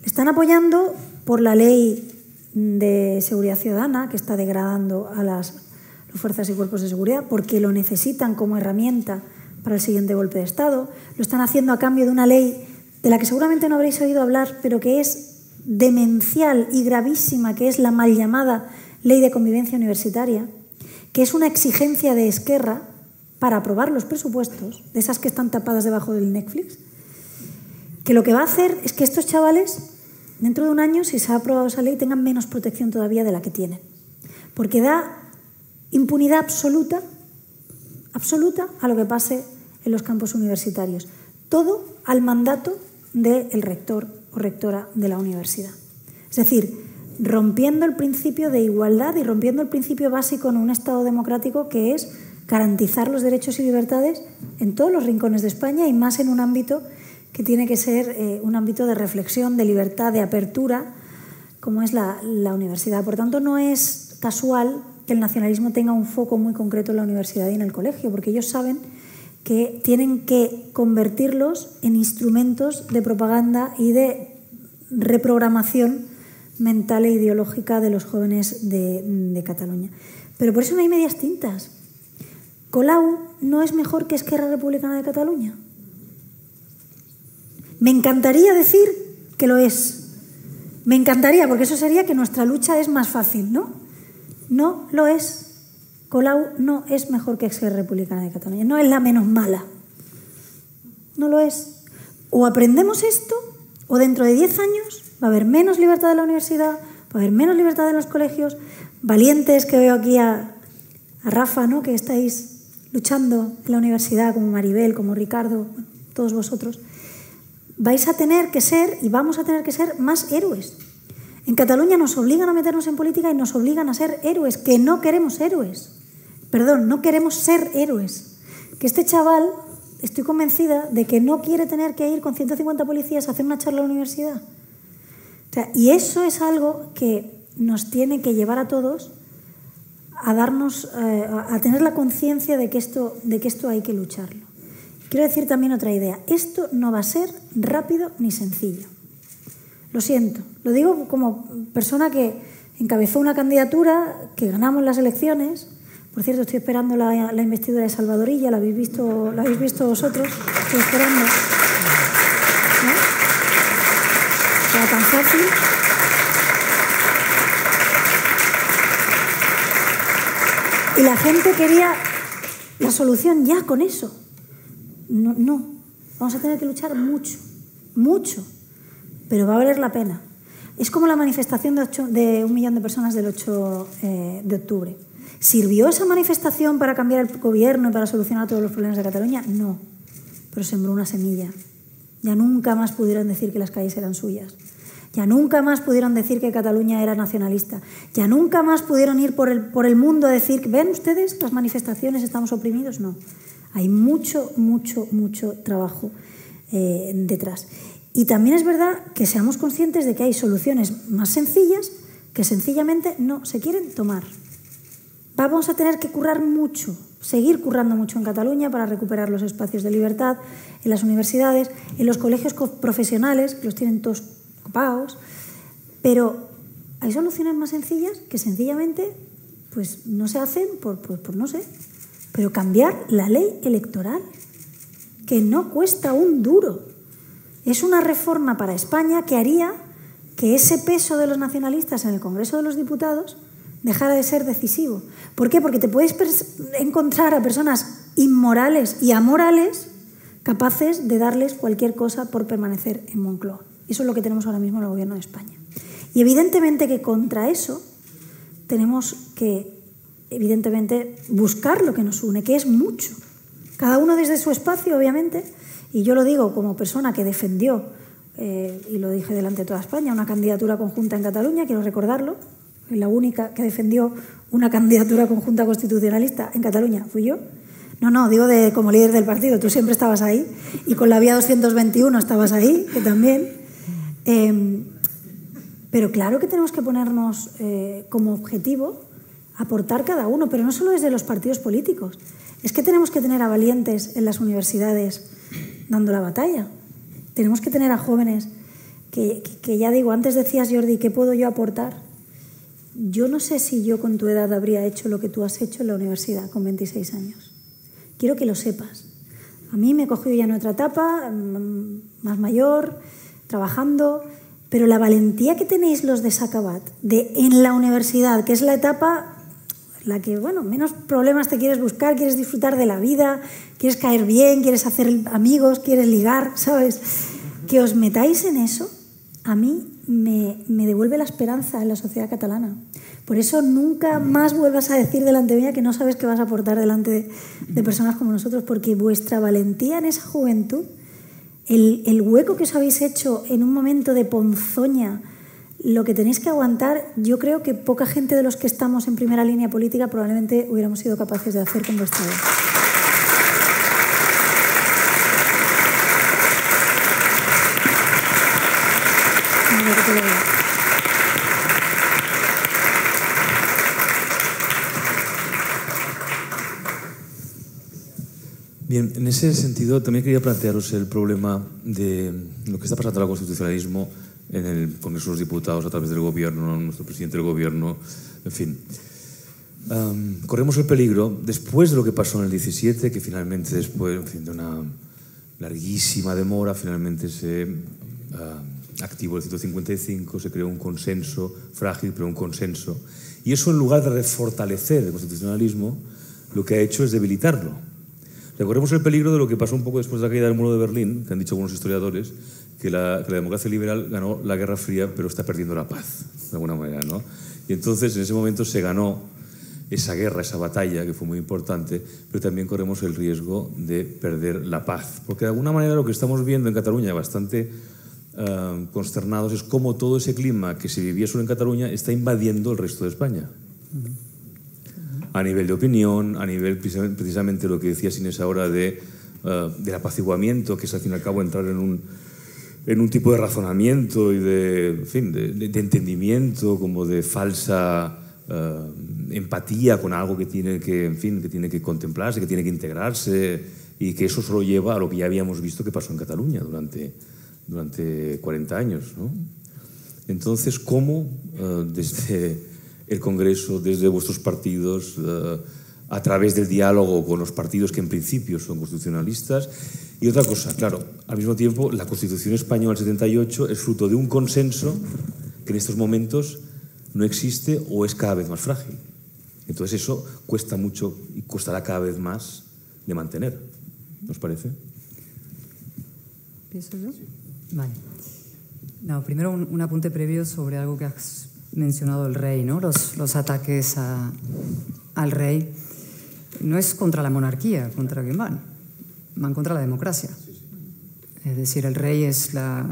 Speaker 4: Le están apoyando por la ley de seguridad ciudadana, que está degradando a las fuerzas y cuerpos de seguridad, porque lo necesitan como herramienta para el siguiente golpe de Estado. Lo están haciendo a cambio de una ley de la que seguramente no habréis oído hablar, pero que es demencial y gravísima, que es la mal llamada Ley de Convivencia Universitaria, que es una exigencia de Esquerra para aprobar los presupuestos, de esas que están tapadas debajo del Netflix, que lo que va a hacer es que estos chavales, dentro de un año, si se ha aprobado esa ley, tengan menos protección todavía de la que tienen. Porque da impunidad absoluta a lo que pase en los campus universitarios. Todo al mandato del rector o rectora de la universidad. Es decir, rompiendo el principio de igualdad y rompiendo el principio básico en un Estado democrático, que es garantizar los derechos y libertades en todos los rincones de España y más en un ámbito que tiene que ser un ámbito de reflexión, de libertad, de apertura, como es la universidad. Por tanto, no es casual que el nacionalismo tenga un foco muy concreto en la universidad y en el colegio, porque ellos saben que tienen que convertirlos en instrumentos de propaganda y de reprogramación mental e ideológica de los jóvenes de Cataluña. Pero por eso no hay medias tintas. Colau no es mejor que Esquerra Republicana de Cataluña. Me encantaría decir que lo es. Me encantaría, porque eso sería que nuestra lucha es más fácil, ¿no? No lo es. Colau no es mejor que Esquerra Republicana de Cataluña. No es la menos mala. No lo es. O aprendemos esto, o dentro de 10 años va a haber menos libertad en la universidad, va a haber menos libertad en los colegios. Valientes, que veo aquí a Rafa, ¿no?, que estáis luchando en la universidad, como Maribel, como Ricardo, todos vosotros. Vais a tener que ser, y vamos a tener que ser, más héroes. En Cataluña nos obligan a meternos en política y nos obligan a ser héroes, que no queremos héroes. Perdón, no queremos ser héroes. Que este chaval, estoy convencida de que no quiere tener que ir con 150 policías a hacer una charla a la universidad. O sea, y eso es algo que nos tiene que llevar a todos a darnos, a tener la conciencia de que esto hay que lucharlo. Quiero decir también otra idea. Esto no va a ser rápido ni sencillo. Lo siento. Lo digo como persona que encabezó una candidatura, que ganamos las elecciones. Por cierto, estoy esperando la investidura de Salvadorilla. ¿La habéis visto vosotros? Estoy esperando. ¿No? Era tan fácil. Y la gente quería la solución ya con eso. No. Vamos a tener que luchar mucho, mucho. pero va a valer la pena. Es como la manifestación de 1 millón de personas del 8 de octubre. ¿Sirvió esa manifestación para cambiar el gobierno y para solucionar todos los problemas de Cataluña? No, pero sembró una semilla. Ya nunca más pudieron decir que las calles eran suyas. Ya nunca más pudieron decir que Cataluña era nacionalista. Ya nunca más pudieron ir por el mundo a decir, ¿ven ustedes las manifestaciones, estamos oprimidos? No. Hay mucho, mucho, mucho trabajo detrás. Y también es verdad que seamos conscientes de que hay soluciones más sencillas que sencillamente no se quieren tomar. Vamos a tener que currar mucho, seguir currando mucho en Cataluña para recuperar los espacios de libertad en las universidades, en los colegios profesionales, que los tienen todos ocupados, pero hay soluciones más sencillas que sencillamente pues, no se hacen por no sé, pero cambiar la ley electoral, que no cuesta un duro. Es una reforma para España que haría que ese peso de los nacionalistas en el Congreso de los Diputados dejara de ser decisivo. ¿Por qué? Porque te puedes encontrar a personas inmorales y amorales capaces de darles cualquier cosa por permanecer en Moncloa. Eso es lo que tenemos ahora mismo en el Gobierno de España. Y evidentemente que contra eso tenemos que, evidentemente, buscar lo que nos une, que es mucho. Cada uno desde su espacio, obviamente, y yo lo digo como persona que defendió, y lo dije delante de toda España, una candidatura conjunta en Cataluña, quiero recordarlo, la única que defendió una candidatura conjunta constitucionalista en Cataluña fui yo. No, digo como líder del partido, tú siempre estabas ahí, y con la vía 221 estabas ahí, que también. Pero claro que tenemos que ponernos como objetivo aportar cada uno, pero no solo desde los partidos políticos. Es que tenemos que tener a valientes en las universidades dando la batalla. Tenemos que tener a jóvenes que ya digo, antes decías, Jordi, ¿qué puedo yo aportar? Yo no sé si yo con tu edad habría hecho lo que tú has hecho en la universidad con 26 años. Quiero que lo sepas. A mí me cogió ya en otra etapa, más mayor, trabajando, pero la valentía que tenéis los de Sacabat en la universidad, que es la etapa en la que, bueno, menos problemas te quieres buscar, quieres disfrutar de la vida, quieres caer bien, quieres hacer amigos, quieres ligar, ¿sabes? Que os metáis en eso, a mí me devuelve la esperanza en la sociedad catalana. Por eso nunca más vuelvas a decir delante mía que no sabes qué vas a aportar delante de personas como nosotros, porque vuestra valentía en esa juventud, el hueco que os habéis hecho en un momento de ponzoña, lo que tenéis que aguantar, yo creo que poca gente de los que estamos en primera línea política probablemente hubiéramos sido capaces de hacer con vuestra vida.
Speaker 1: Bien, en ese sentido también quería plantearos el problema de lo que está pasando al constitucionalismo en el Congreso de los Diputados a través del Gobierno, nuestro presidente del Gobierno, en fin. Corremos el peligro, después de lo que pasó en el 17, que finalmente después, en fin, de una larguísima demora, finalmente se activó el 155, se creó un consenso, frágil, pero un consenso. Y eso, en lugar de refortalecer el constitucionalismo, lo que ha hecho es debilitarlo. Recordemos el peligro de lo que pasó un poco después de la caída del muro de Berlín, que han dicho algunos historiadores, que la democracia liberal ganó la Guerra Fría, pero está perdiendo la paz, de alguna manera, ¿no? Y entonces, en ese momento se ganó esa guerra, esa batalla, que fue muy importante, pero también corremos el riesgo de perder la paz. Porque de alguna manera lo que estamos viendo en Cataluña, bastante consternados, es cómo todo ese clima que se vivía solo en Cataluña está invadiendo el resto de España. A nivel de opinión, a nivel precisamente lo que decía Inés ahora del apaciguamiento, que es al fin y al cabo entrar en un tipo de razonamiento y de entendimiento, como de falsa empatía con algo que tiene que contemplarse, que tiene que integrarse, y que eso solo lleva a lo que ya habíamos visto que pasó en Cataluña durante 40 años, ¿no? Entonces, ¿cómo desde el Congreso, desde vuestros partidos, a través del diálogo con los partidos que en principio son constitucionalistas? Y otra cosa, claro, al mismo tiempo, la Constitución española del 78 es fruto de un consenso que en estos momentos no existe o es cada vez más frágil. Entonces eso cuesta mucho y costará cada vez más de mantener, ¿nos parece?
Speaker 3: ¿Pienso yo? Sí. Vale. No, primero un apunte previo sobre algo que has mencionado, el rey, ¿no? Los ataques al rey. No es contra la monarquía, contra quién van. Van contra la democracia. Es decir, el rey es la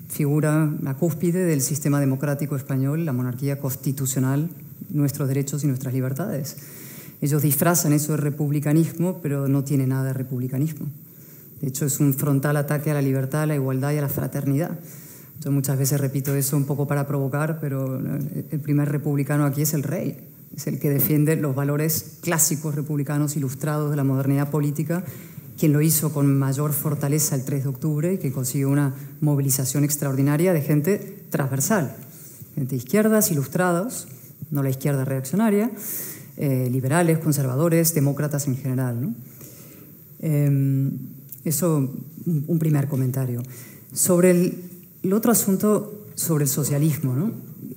Speaker 3: figura, la cúspide del sistema democrático español, la monarquía constitucional, nuestros derechos y nuestras libertades. Ellos disfrazan eso de republicanismo, pero no tiene nada de republicanismo. De hecho, es un frontal ataque a la libertad, a la igualdad y a la fraternidad. Yo muchas veces repito eso un poco para provocar, pero el primer republicano aquí es el rey. Es el que defiende los valores clásicos republicanos ilustrados de la modernidad política, quien lo hizo con mayor fortaleza el 3 de octubre y que consiguió una movilización extraordinaria de gente transversal, gente de izquierdas, ilustrados, no la izquierda reaccionaria, liberales, conservadores, demócratas en general, ¿no? Eso, un primer comentario. Sobre el otro asunto, sobre el socialismo, ¿no?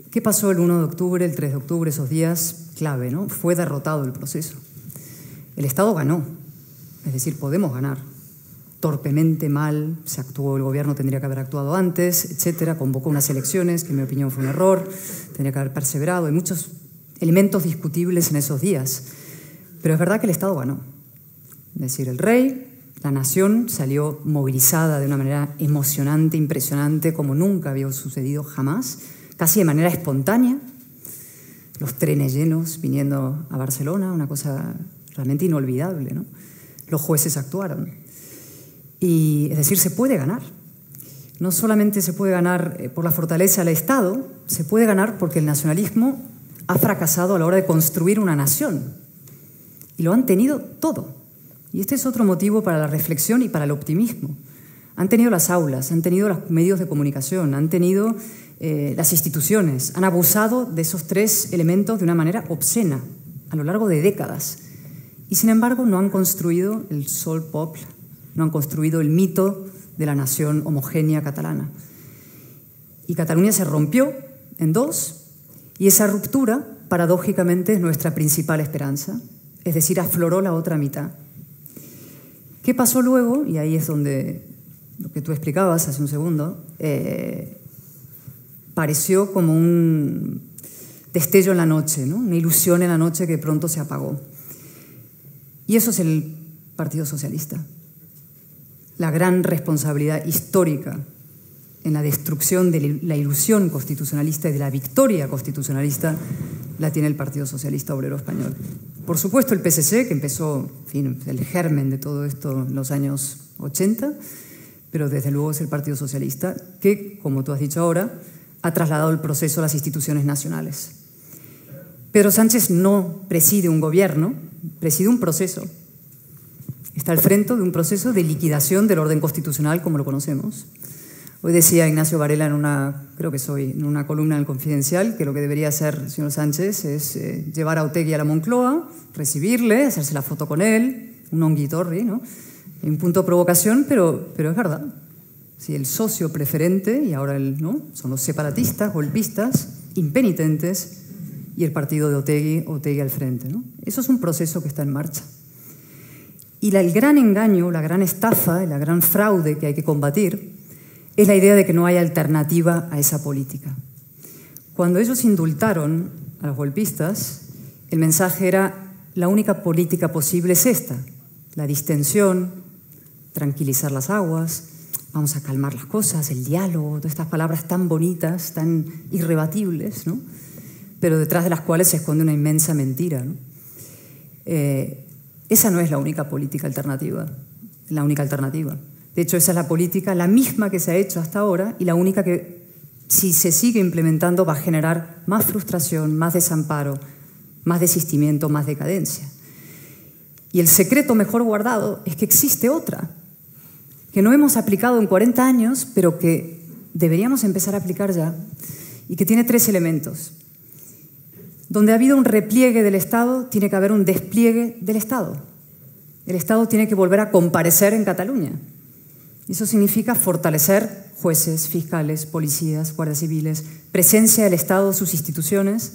Speaker 3: ¿Qué pasó el 1 de octubre, el 3 de octubre, esos días clave, ¿no? Fue derrotado el proceso. El Estado ganó, es decir, podemos ganar. Torpemente mal, se actuó, el gobierno tendría que haber actuado antes, etcétera, convocó unas elecciones, que en mi opinión fue un error, tendría que haber perseverado, hay muchos elementos discutibles en esos días. Pero es verdad que el Estado ganó. Es decir, el rey, la nación salió movilizada de una manera emocionante, impresionante, como nunca había sucedido jamás, casi de manera espontánea. Los trenes llenos viniendo a Barcelona, una cosa realmente inolvidable, ¿no? Los jueces actuaron. Y, es decir, se puede ganar. No solamente se puede ganar por la fortaleza del Estado, se puede ganar porque el nacionalismo ha fracasado a la hora de construir una nación. Y lo han tenido todo. Y este es otro motivo para la reflexión y para el optimismo. Han tenido las aulas, han tenido los medios de comunicación, han tenido las instituciones, han abusado de esos tres elementos de una manera obscena a lo largo de décadas. Y sin embargo no han construido el sol poble, no han construido el mito de la nación homogénea catalana. Y Cataluña se rompió en dos, y esa ruptura, paradójicamente, es nuestra principal esperanza, es decir, afloró la otra mitad. ¿Qué pasó luego? Y ahí es donde lo que tú explicabas hace un segundo, pareció como un destello en la noche, ¿no? Una ilusión en la noche que pronto se apagó. Y eso es el Partido Socialista. La gran responsabilidad histórica en la destrucción de la ilusión constitucionalista y de la victoria constitucionalista la tiene el Partido Socialista Obrero Español. Por supuesto el PSC, que empezó, en fin, el germen de todo esto en los años 80, pero desde luego es el Partido Socialista que, como tú has dicho ahora, ha trasladado el proceso a las instituciones nacionales. Pedro Sánchez no preside un gobierno, preside un proceso. Está al frente de un proceso de liquidación del orden constitucional como lo conocemos. Hoy decía Ignacio Varela en una columna en El Confidencial que lo que debería hacer el señor Sánchez es llevar a Otegi a la Moncloa, recibirle, hacerse la foto con él, un onguitorri, ¿no? Un punto de provocación, pero es verdad. Si el socio preferente, y ahora ¿no? Son los separatistas, golpistas, impenitentes, y el partido de Otegi al frente, ¿no? Eso es un proceso que está en marcha. Y el gran engaño, la gran estafa, la gran fraude que hay que combatir es la idea de que no hay alternativa a esa política. Cuando ellos indultaron a los golpistas, el mensaje era: la única política posible es esta, la distensión, tranquilizar las aguas, vamos a calmar las cosas, el diálogo, todas estas palabras tan bonitas, tan irrebatibles, ¿no? Pero detrás de las cuales se esconde una inmensa mentira, ¿no? Esa no es la única política alternativa, la única alternativa. De hecho, esa es la política, la misma que se ha hecho hasta ahora y la única que, si se sigue implementando, va a generar más frustración, más desamparo, más desistimiento, más decadencia. Y el secreto mejor guardado es que existe otra, que no hemos aplicado en 40 años, pero que deberíamos empezar a aplicar ya, y que tiene tres elementos. Donde ha habido un repliegue del Estado, tiene que haber un despliegue del Estado. El Estado tiene que volver a comparecer en Cataluña. Eso significa fortalecer jueces, fiscales, policías, guardias civiles, presencia del Estado, sus instituciones,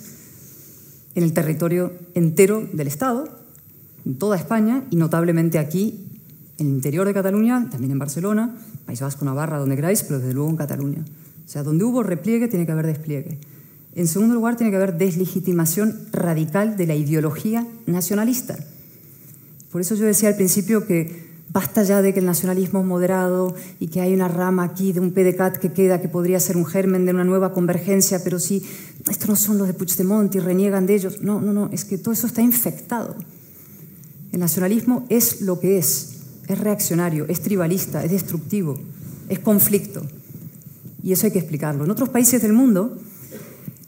Speaker 3: en el territorio entero del Estado, en toda España y notablemente aquí, en el interior de Cataluña, también en Barcelona, País Vasco, Navarra, donde queráis, pero desde luego en Cataluña. O sea, donde hubo repliegue tiene que haber despliegue. En segundo lugar, tiene que haber deslegitimación radical de la ideología nacionalista. Por eso yo decía al principio que basta ya de que el nacionalismo es moderado y que hay una rama aquí de un PDeCAT que queda, que podría ser un germen de una nueva convergencia, pero sí, estos no son los de Puigdemont y reniegan de ellos. No, es que todo eso está infectado. El nacionalismo es lo que es reaccionario, es tribalista, es destructivo, es conflicto. Y eso hay que explicarlo. En otros países del mundo,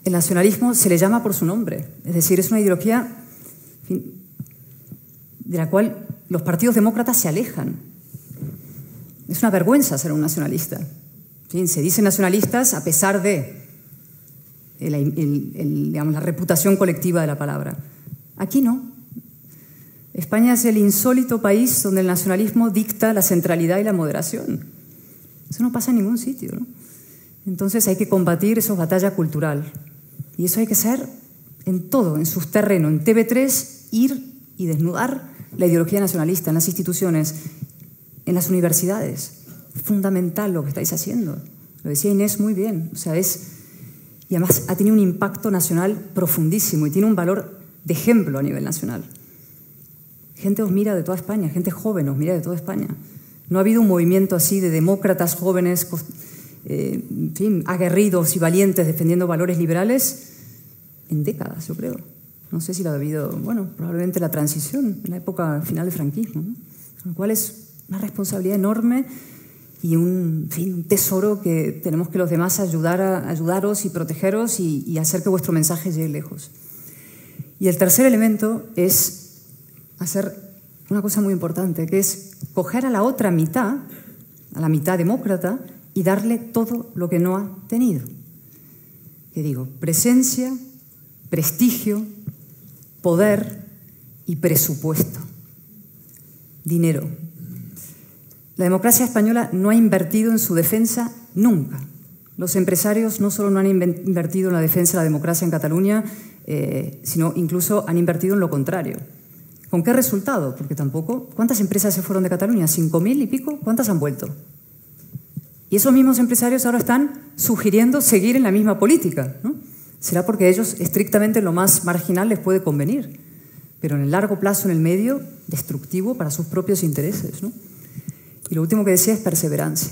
Speaker 3: el nacionalismo se le llama por su nombre. Es decir, es una ideología, en fin, de la cual los partidos demócratas se alejan. Es una vergüenza ser un nacionalista. En fin, se dicen nacionalistas a pesar de digamos, la reputación colectiva de la palabra. Aquí no. España es el insólito país donde el nacionalismo dicta la centralidad y la moderación. Eso no pasa en ningún sitio, ¿no? Entonces hay que combatir esa batalla cultural. Y eso hay que hacer en todo, en sus terrenos. En TV3, ir y desnudar la ideología nacionalista en las instituciones, en las universidades. Es fundamental lo que estáis haciendo. Lo decía Inés muy bien. O sea, y además ha tenido un impacto nacional profundísimo y tiene un valor de ejemplo a nivel nacional. Gente os mira de toda España, gente joven os mira de toda España. No ha habido un movimiento así de demócratas jóvenes, en fin, aguerridos y valientes defendiendo valores liberales en décadas, yo creo. No sé si lo ha habido, bueno, probablemente la transición, en la época final del franquismo, ¿no? Lo cual es una responsabilidad enorme y un tesoro que tenemos que los demás ayudaros y protegeros y hacer que vuestro mensaje llegue lejos. Y el tercer elemento es hacer una cosa muy importante, que es coger a la otra mitad, a la mitad demócrata, y darle todo lo que no ha tenido. ¿Qué digo? Presencia, prestigio, poder y presupuesto. Dinero. La democracia española no ha invertido en su defensa nunca. Los empresarios no solo no han invertido en la defensa de la democracia en Cataluña, sino incluso han invertido en lo contrario. ¿Con qué resultado? Porque tampoco... ¿Cuántas empresas se fueron de Cataluña? ¿5.000 y pico? ¿Cuántas han vuelto? Y esos mismos empresarios ahora están sugiriendo seguir en la misma política, ¿no? Será porque a ellos estrictamente lo más marginal les puede convenir, pero en el largo plazo, en el medio, destructivo para sus propios intereses, ¿no? Y lo último que decía es perseverancia.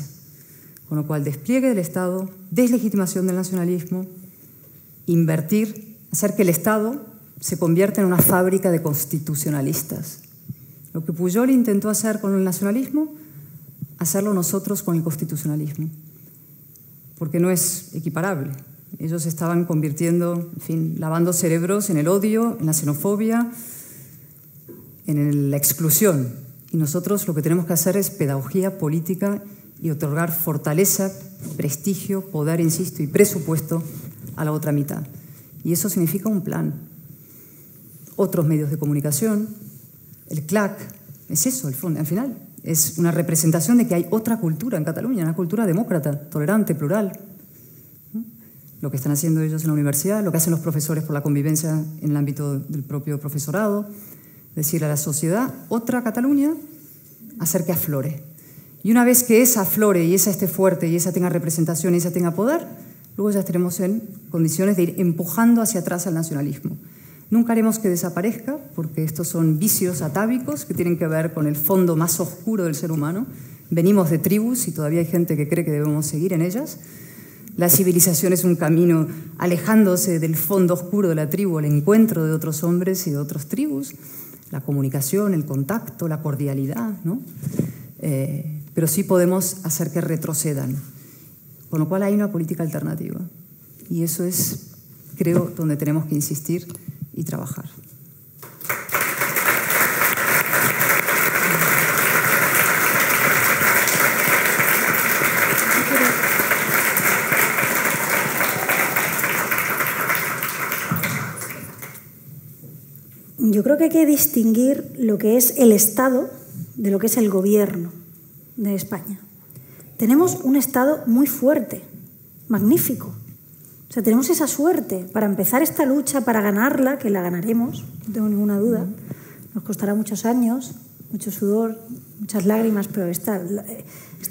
Speaker 3: Con lo cual, despliegue del Estado, deslegitimación del nacionalismo, invertir, hacer que el Estado se convierta en una fábrica de constitucionalistas. Lo que Pujol intentó hacer con el nacionalismo, hacerlo nosotros con el constitucionalismo, porque no es equiparable. Ellos estaban convirtiendo, en fin, lavando cerebros en el odio, en la xenofobia, en la exclusión. Y nosotros lo que tenemos que hacer es pedagogía política y otorgar fortaleza, prestigio, poder, insisto, y presupuesto a la otra mitad. Y eso significa un plan. Otros medios de comunicación, el CLAC, es eso, al final. Es una representación de que hay otra cultura en Cataluña, una cultura demócrata, tolerante, plural. Lo que están haciendo ellos en la universidad, lo que hacen los profesores por la convivencia en el ámbito del propio profesorado, decirle a la sociedad, otra Cataluña, hacer que aflore. Y una vez que esa aflore y esa esté fuerte y esa tenga representación y esa tenga poder, luego ya estaremos en condiciones de ir empujando hacia atrás al nacionalismo. Nunca haremos que desaparezca, porque estos son vicios atávicos que tienen que ver con el fondo más oscuro del ser humano. Venimos de tribus y todavía hay gente que cree que debemos seguir en ellas. La civilización es un camino alejándose del fondo oscuro de la tribu, el encuentro de otros hombres y de otras tribus, la comunicación, el contacto, la cordialidad, ¿no? Pero sí podemos hacer que retrocedan. Con lo cual hay una política alternativa. Y eso es, creo, donde tenemos que insistir y trabajar.
Speaker 4: Yo creo que hay que distinguir lo que es el Estado de lo que es el gobierno de España. Tenemos un Estado muy fuerte, magnífico. O sea, tenemos esa suerte para empezar esta lucha, para ganarla, que la ganaremos, no tengo ninguna duda. Nos costará muchos años, mucho sudor, muchas lágrimas, pero esta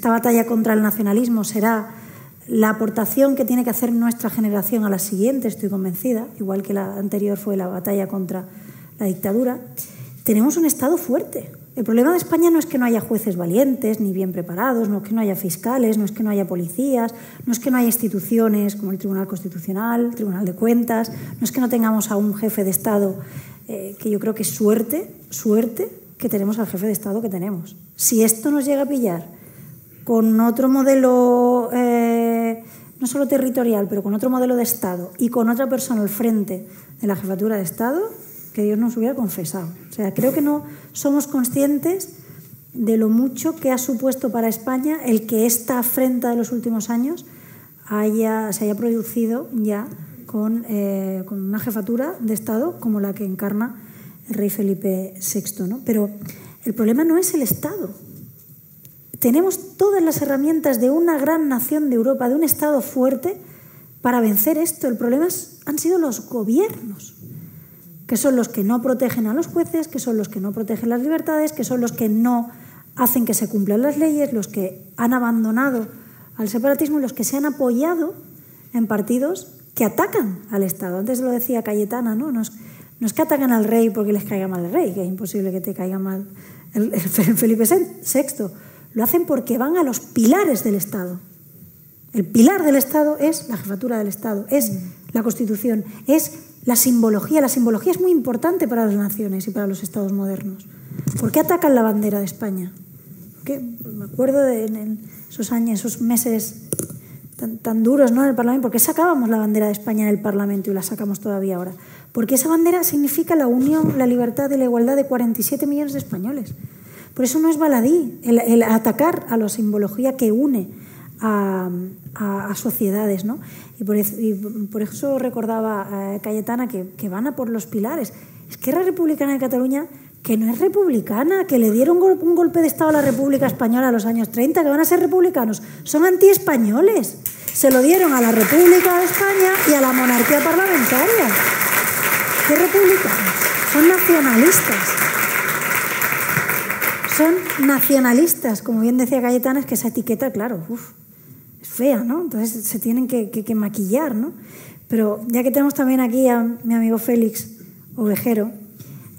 Speaker 4: batalla contra el nacionalismo será la aportación que tiene que hacer nuestra generación a la siguiente, estoy convencida, igual que la anterior fue la batalla contra la dictadura, tenemos un Estado fuerte. El problema de España no es que no haya jueces valientes ni bien preparados, no es que no haya fiscales, no es que no haya policías, no es que no haya instituciones como el Tribunal Constitucional, el Tribunal de Cuentas, no es que no tengamos a un jefe de Estado, que yo creo que es suerte que tenemos al jefe de Estado que tenemos. Si esto nos llega a pillar con otro modelo, no solo territorial, pero con otro modelo de Estado y con otra persona al frente de la jefatura de Estado, que Dios nos hubiera confesado. O sea, creo que no somos conscientes de lo mucho que ha supuesto para España el que esta afrenta de los últimos años se haya producido ya con una jefatura de Estado como la que encarna el rey Felipe VI, ¿no? Pero el problema no es el Estado. Tenemos todas las herramientas de una gran nación de Europa, de un Estado fuerte, para vencer esto. El problema han sido los gobiernos, que son los que no protegen a los jueces, que son los que no protegen las libertades, que son los que no hacen que se cumplan las leyes, los que han abandonado al separatismo y los que se han apoyado en partidos que atacan al Estado. Antes lo decía Cayetana, ¿no? No es que atacan al rey porque les caiga mal el rey, que es imposible que te caiga mal el Felipe VI. Lo hacen porque van a los pilares del Estado. El pilar del Estado es la jefatura del Estado, es la Constitución, es la simbología. La simbología es muy importante para las naciones y para los Estados modernos. ¿Por qué atacan la bandera de España? Porque me acuerdo en esos años, esos meses tan duros, ¿no?, en el Parlamento. ¿Por qué sacábamos la bandera de España en el Parlamento y la sacamos todavía ahora? Porque esa bandera significa la unión, la libertad y la igualdad de 47 millones de españoles. Por eso no es baladí el atacar a la simbología que une a sociedades, ¿no? Y por eso recordaba Cayetana que van a por los pilares. Esquerra Republicana de Cataluña, que no es republicana, que le dieron un golpe de Estado a la República Española en los años 30, que van a ser republicanos, son antiespañoles. Se lo dieron a la República de España y a la monarquía parlamentaria. ¿Qué republicanos? Son nacionalistas. Son nacionalistas, como bien decía Cayetana, es que esa etiqueta, claro, es fea, ¿no? Entonces se tienen que maquillar, ¿no? Pero ya que tenemos también aquí a mi amigo Félix Ovejero,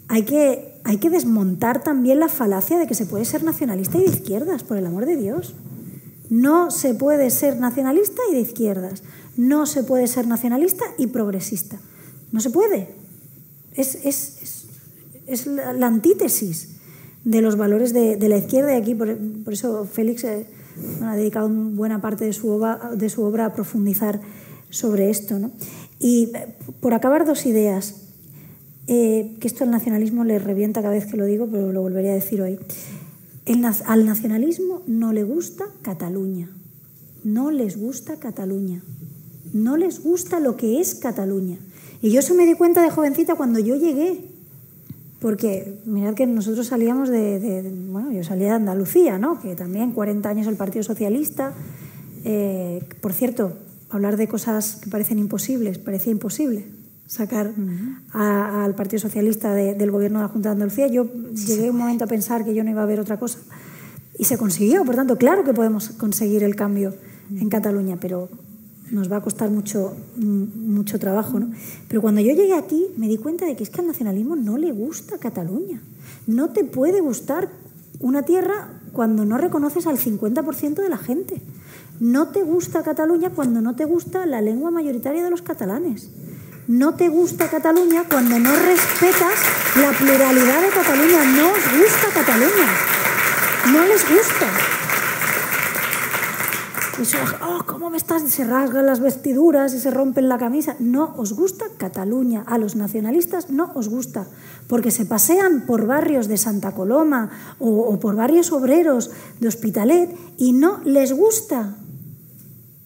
Speaker 4: hay que desmontar también la falacia de que se puede ser nacionalista y de izquierdas, por el amor de Dios. No se puede ser nacionalista y de izquierdas. No se puede ser nacionalista y progresista. No se puede. Es la antítesis de los valores de la izquierda, y aquí por eso Félix ha dedicado buena parte de su obra a profundizar sobre esto, ¿no? Y por acabar, dos ideas, que esto al nacionalismo le revienta cada vez que lo digo, pero lo volveré a decir hoy. Al nacionalismo no le gusta Cataluña, no les gusta Cataluña, no les gusta lo que es Cataluña. Y yo eso me di cuenta de jovencita cuando yo llegué. Porque mirad que nosotros salíamos bueno, yo salía de Andalucía, ¿no?, que también 40 años el Partido Socialista. Por cierto, hablar de cosas que parecen imposibles, parecía imposible sacar al Partido Socialista del gobierno de la Junta de Andalucía. Yo llegué un momento a pensar que yo no iba a ver otra cosa y se consiguió. Por tanto, claro que podemos conseguir el cambio en Cataluña, pero nos va a costar mucho trabajo, ¿no? Pero cuando yo llegué aquí me di cuenta de que es que al nacionalismo no le gusta Cataluña. No te puede gustar una tierra cuando no reconoces al 50% de la gente. No te gusta Cataluña cuando no te gusta la lengua mayoritaria de los catalanes. No te gusta Cataluña cuando no respetas la pluralidad de Cataluña. No os gusta Cataluña. No les gusta. Eso, ¿cómo me estás? Se rasgan las vestiduras y se rompen la camisa. No os gusta Cataluña. A los nacionalistas no os gusta, porque se pasean por barrios de Santa Coloma o por barrios obreros de Hospitalet y no les gusta.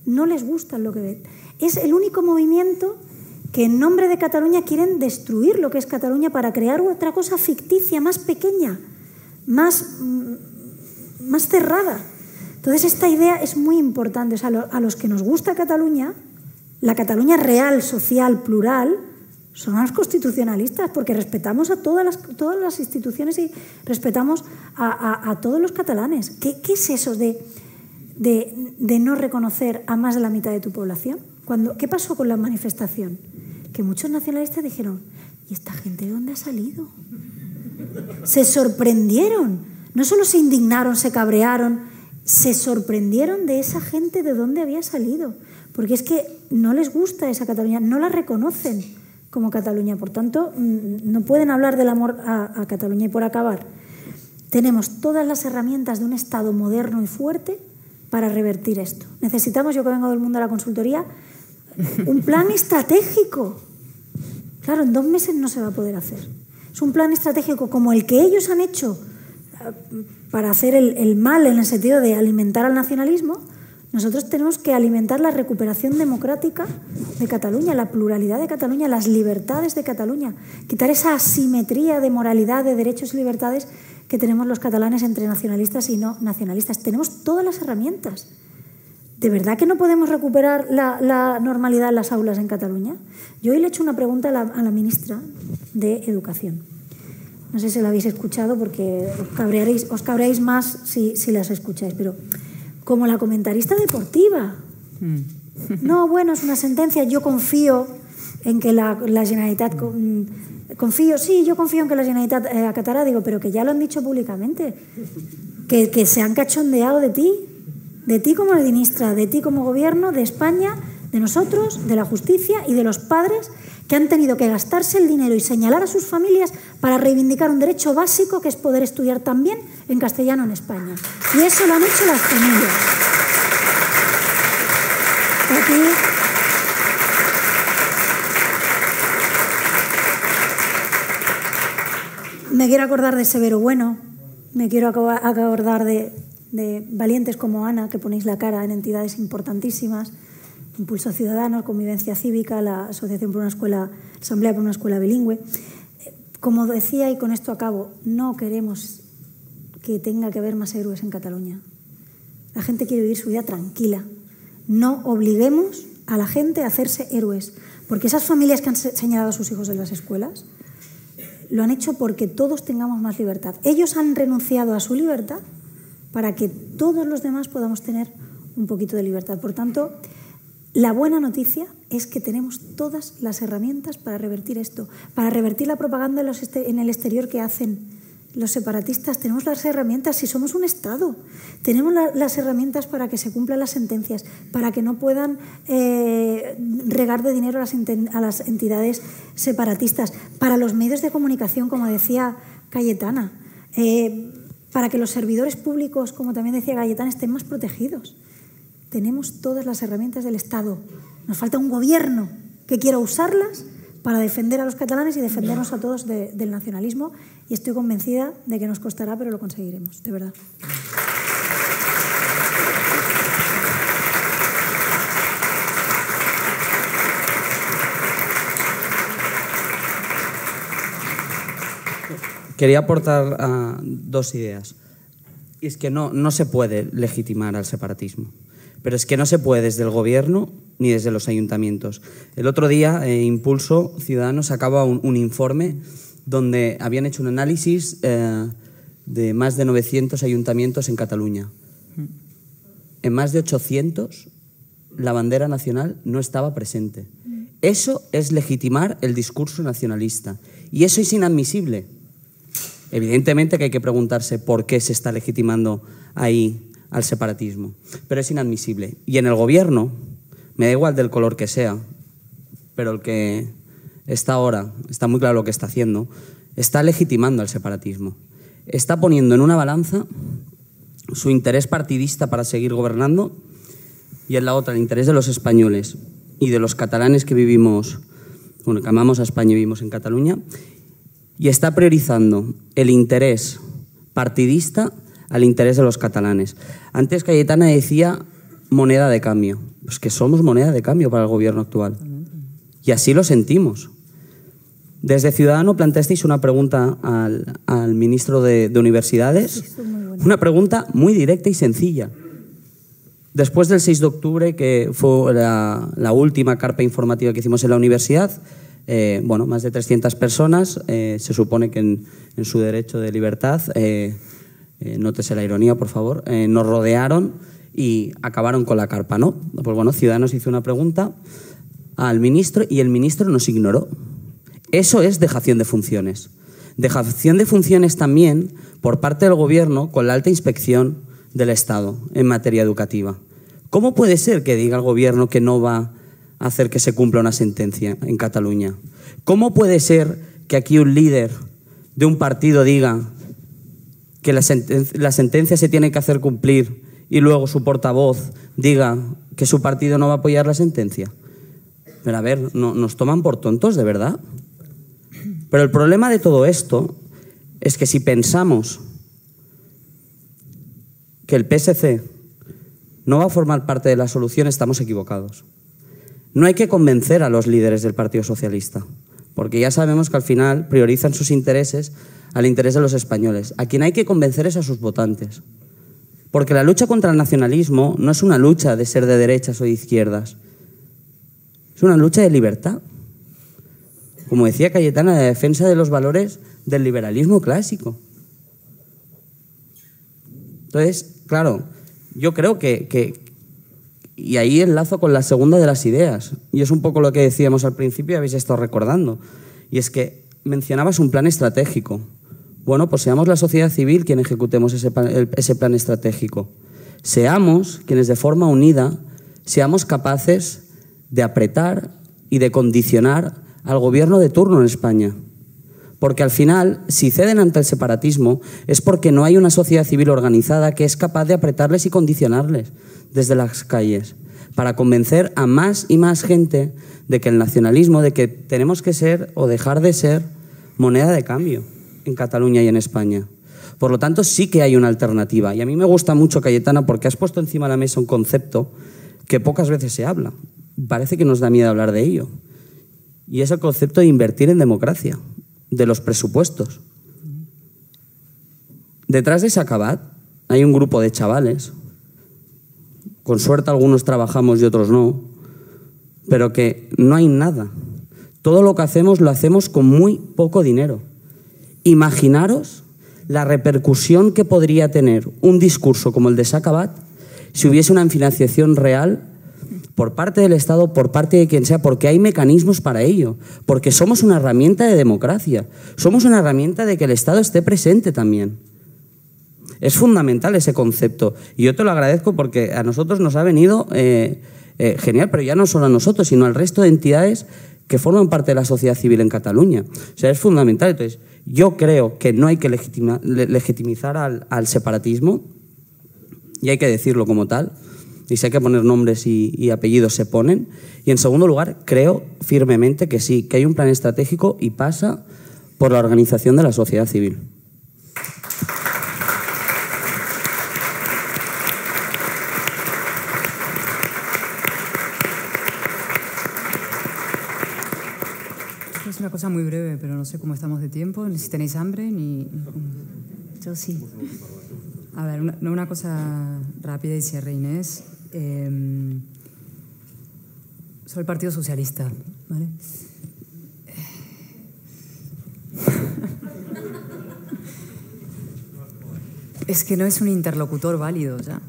Speaker 4: No les gusta lo que ven. Es el único movimiento que en nombre de Cataluña quieren destruir lo que es Cataluña para crear otra cosa ficticia, más pequeña, más cerrada. Entonces, esta idea es muy importante. O sea, a los que nos gusta Cataluña, la Cataluña real, social, plural, son los constitucionalistas, porque respetamos a todas las instituciones y respetamos a todos los catalanes. ¿Qué es eso de de no reconocer a más de la mitad de tu población? ¿Qué pasó con la manifestación? Que muchos nacionalistas dijeron, ¿y esta gente de dónde ha salido? Se sorprendieron, no solo se indignaron, se cabrearon, se sorprendieron de esa gente de dónde había salido, porque es que no les gusta esa Cataluña, no la reconocen como Cataluña, por tanto, no pueden hablar del amor a Cataluña. Y por acabar, tenemos todas las herramientas de un Estado moderno y fuerte para revertir esto. Necesitamos, yo que vengo del mundo de la consultoría, un plan estratégico. Claro, en 2 meses no se va a poder hacer. Es un plan estratégico como el que ellos han hecho para hacer el mal en el sentido de alimentar al nacionalismo. Nosotros tenemos que alimentar la recuperación democrática de Cataluña, la pluralidad de Cataluña, las libertades de Cataluña, quitar esa asimetría de moralidad, de derechos y libertades que tenemos los catalanes entre nacionalistas y no nacionalistas. Tenemos todas las herramientas. ¿De verdad que no podemos recuperar la normalidad en las aulas en Cataluña? Yo hoy le he hecho una pregunta a la ministra de Educación. No sé si la habéis escuchado porque os cabrearéis más si las escucháis, pero como la comentarista deportiva. No, bueno, es una sentencia, yo confío en que la Generalitat... yo confío en que la Generalitat acatará, digo, pero que ya lo han dicho públicamente, que se han cachondeado de ti como ministra, de ti como gobierno, de España, de nosotros, de la justicia y de los padres que han tenido que gastarse el dinero y señalar a sus familias para reivindicar un derecho básico que es poder estudiar también en castellano en España. Y eso lo han hecho las familias. Aquí me quiero acordar de Severo Bueno, me quiero acordar de valientes como Ana, que ponéis la cara en entidades importantísimas, Impulso Ciudadano, Convivencia Cívica, la Asociación por una Escuela, Asamblea por una Escuela Bilingüe. Como decía, y con esto acabo, no queremos que tenga que haber más héroes en Cataluña. La gente quiere vivir su vida tranquila. No obliguemos a la gente a hacerse héroes, porque esas familias que han señalado a sus hijos en las escuelas lo han hecho porque todos tengamos más libertad. Ellos han renunciado a su libertad para que todos los demás podamos tener un poquito de libertad. Por tanto, la buena noticia es que tenemos todas las herramientas para revertir esto, para revertir la propaganda en el exterior que hacen los separatistas. Tenemos las herramientas, si somos un Estado, tenemos las herramientas para que se cumplan las sentencias, para que no puedan regar de dinero a las entidades separatistas, para los medios de comunicación, como decía Cayetana, para que los servidores públicos, como también decía Cayetana, estén más protegidos. Tenemos todas las herramientas del Estado. Nos falta un gobierno que quiera usarlas para defender a los catalanes y defendernos a todos del nacionalismo, y estoy convencida de que nos costará, pero lo conseguiremos, de verdad.
Speaker 2: Quería aportar 2 ideas. Y es que no se puede legitimar al separatismo. Pero es que no se puede desde el gobierno ni desde los ayuntamientos. El otro día, Impulso Ciudadano sacaba un informe donde habían hecho un análisis de más de 900 ayuntamientos en Cataluña. En más de 800 la bandera nacional no estaba presente. Eso es legitimar el discurso nacionalista. Y eso es inadmisible. Evidentemente que hay que preguntarse por qué se está legitimando ahí al separatismo, pero es inadmisible. Y en el gobierno, me da igual del color que sea, pero el que está ahora, está muy claro lo que está haciendo, está legitimando al separatismo. Está poniendo en una balanza su interés partidista para seguir gobernando y en la otra el interés de los españoles y de los catalanes que vivimos, bueno, que amamos a España y vivimos en Cataluña, y está priorizando el interés partidista al interés de los catalanes. Antes Cayetana decía moneda de cambio. Pues que somos moneda de cambio para el gobierno actual. Y así lo sentimos. Desde Ciudadano planteasteis una pregunta al ministro de Universidades. Una pregunta muy directa y sencilla. Después del 6 de octubre, que fue la última carpa informativa que hicimos en la universidad, más de 300 personas, se supone que en su derecho de libertad, nótese la ironía, por favor, nos rodearon y acabaron con la carpa, ¿no? Pues bueno, Ciudadanos hizo una pregunta al ministro y el ministro nos ignoró. Eso es dejación de funciones. Dejación de funciones también por parte del Gobierno con la alta inspección del Estado en materia educativa. ¿Cómo puede ser que diga el Gobierno que no va a hacer que se cumpla una sentencia en Cataluña? ¿Cómo puede ser que aquí un líder de un partido diga que la sentencia se tiene que hacer cumplir y luego su portavoz diga que su partido no va a apoyar la sentencia? Pero a ver, ¿nos toman por tontos de verdad? Pero el problema de todo esto es que si pensamos que el PSC no va a formar parte de la solución, estamos equivocados. No hay que convencer a los líderes del Partido Socialista, porque ya sabemos que al final priorizan sus intereses al interés de los españoles. A quien hay que convencer es a sus votantes. Porque la lucha contra el nacionalismo no es una lucha de ser de derechas o de izquierdas. Es una lucha de libertad. Como decía Cayetana, la defensa de los valores del liberalismo clásico. Entonces, claro, yo creo que y ahí enlazo con la segunda de las ideas, y es un poco lo que decíamos al principio y habéis estado recordando, y es que mencionabas un plan estratégico. Bueno, pues seamos la sociedad civil quien ejecutemos ese plan estratégico. Seamos quienes de forma unida seamos capaces de apretar y de condicionar al gobierno de turno en España. Porque al final, si ceden ante el separatismo, es porque no hay una sociedad civil organizada que es capaz de apretarles y condicionarles desde las calles, para convencer a más y más gente de que el nacionalismo, de que tenemos que ser o dejar de ser moneda de cambio en Cataluña y en España. Por lo tanto, sí que hay una alternativa. Y a mí me gusta mucho, Cayetana, porque has puesto encima de la mesa un concepto que pocas veces se habla. Parece que nos da miedo hablar de ello. Y es el concepto de invertir en democracia, de los presupuestos. Detrás de Sacabat hay un grupo de chavales, con suerte algunos trabajamos y otros no, pero que no hay nada. Todo lo que hacemos lo hacemos con muy poco dinero. Imaginaros la repercusión que podría tener un discurso como el de Sacabat si hubiese una financiación real por parte del Estado, por parte de quien sea, porque hay mecanismos para ello, porque somos una herramienta de democracia, somos una herramienta de que el Estado esté presente también. Es fundamental ese concepto y yo te lo agradezco porque a nosotros nos ha venido genial, pero ya no solo a nosotros, sino al resto de entidades que forman parte de la sociedad civil en Cataluña. O sea, es fundamental. Entonces, yo creo que no hay que legitimizar al separatismo y hay que decirlo como tal. Y si hay que poner nombres y apellidos, se ponen. Y en segundo lugar, creo firmemente que sí, que hay un plan estratégico y pasa por la organización de la sociedad civil.
Speaker 3: Es una cosa muy breve, pero no sé cómo estamos de tiempo, ni si tenéis hambre, ni... Yo sí. A ver, una cosa rápida y cierre, Inés. Soy el Partido Socialista, ¿vale? Es que no es un interlocutor válido ya.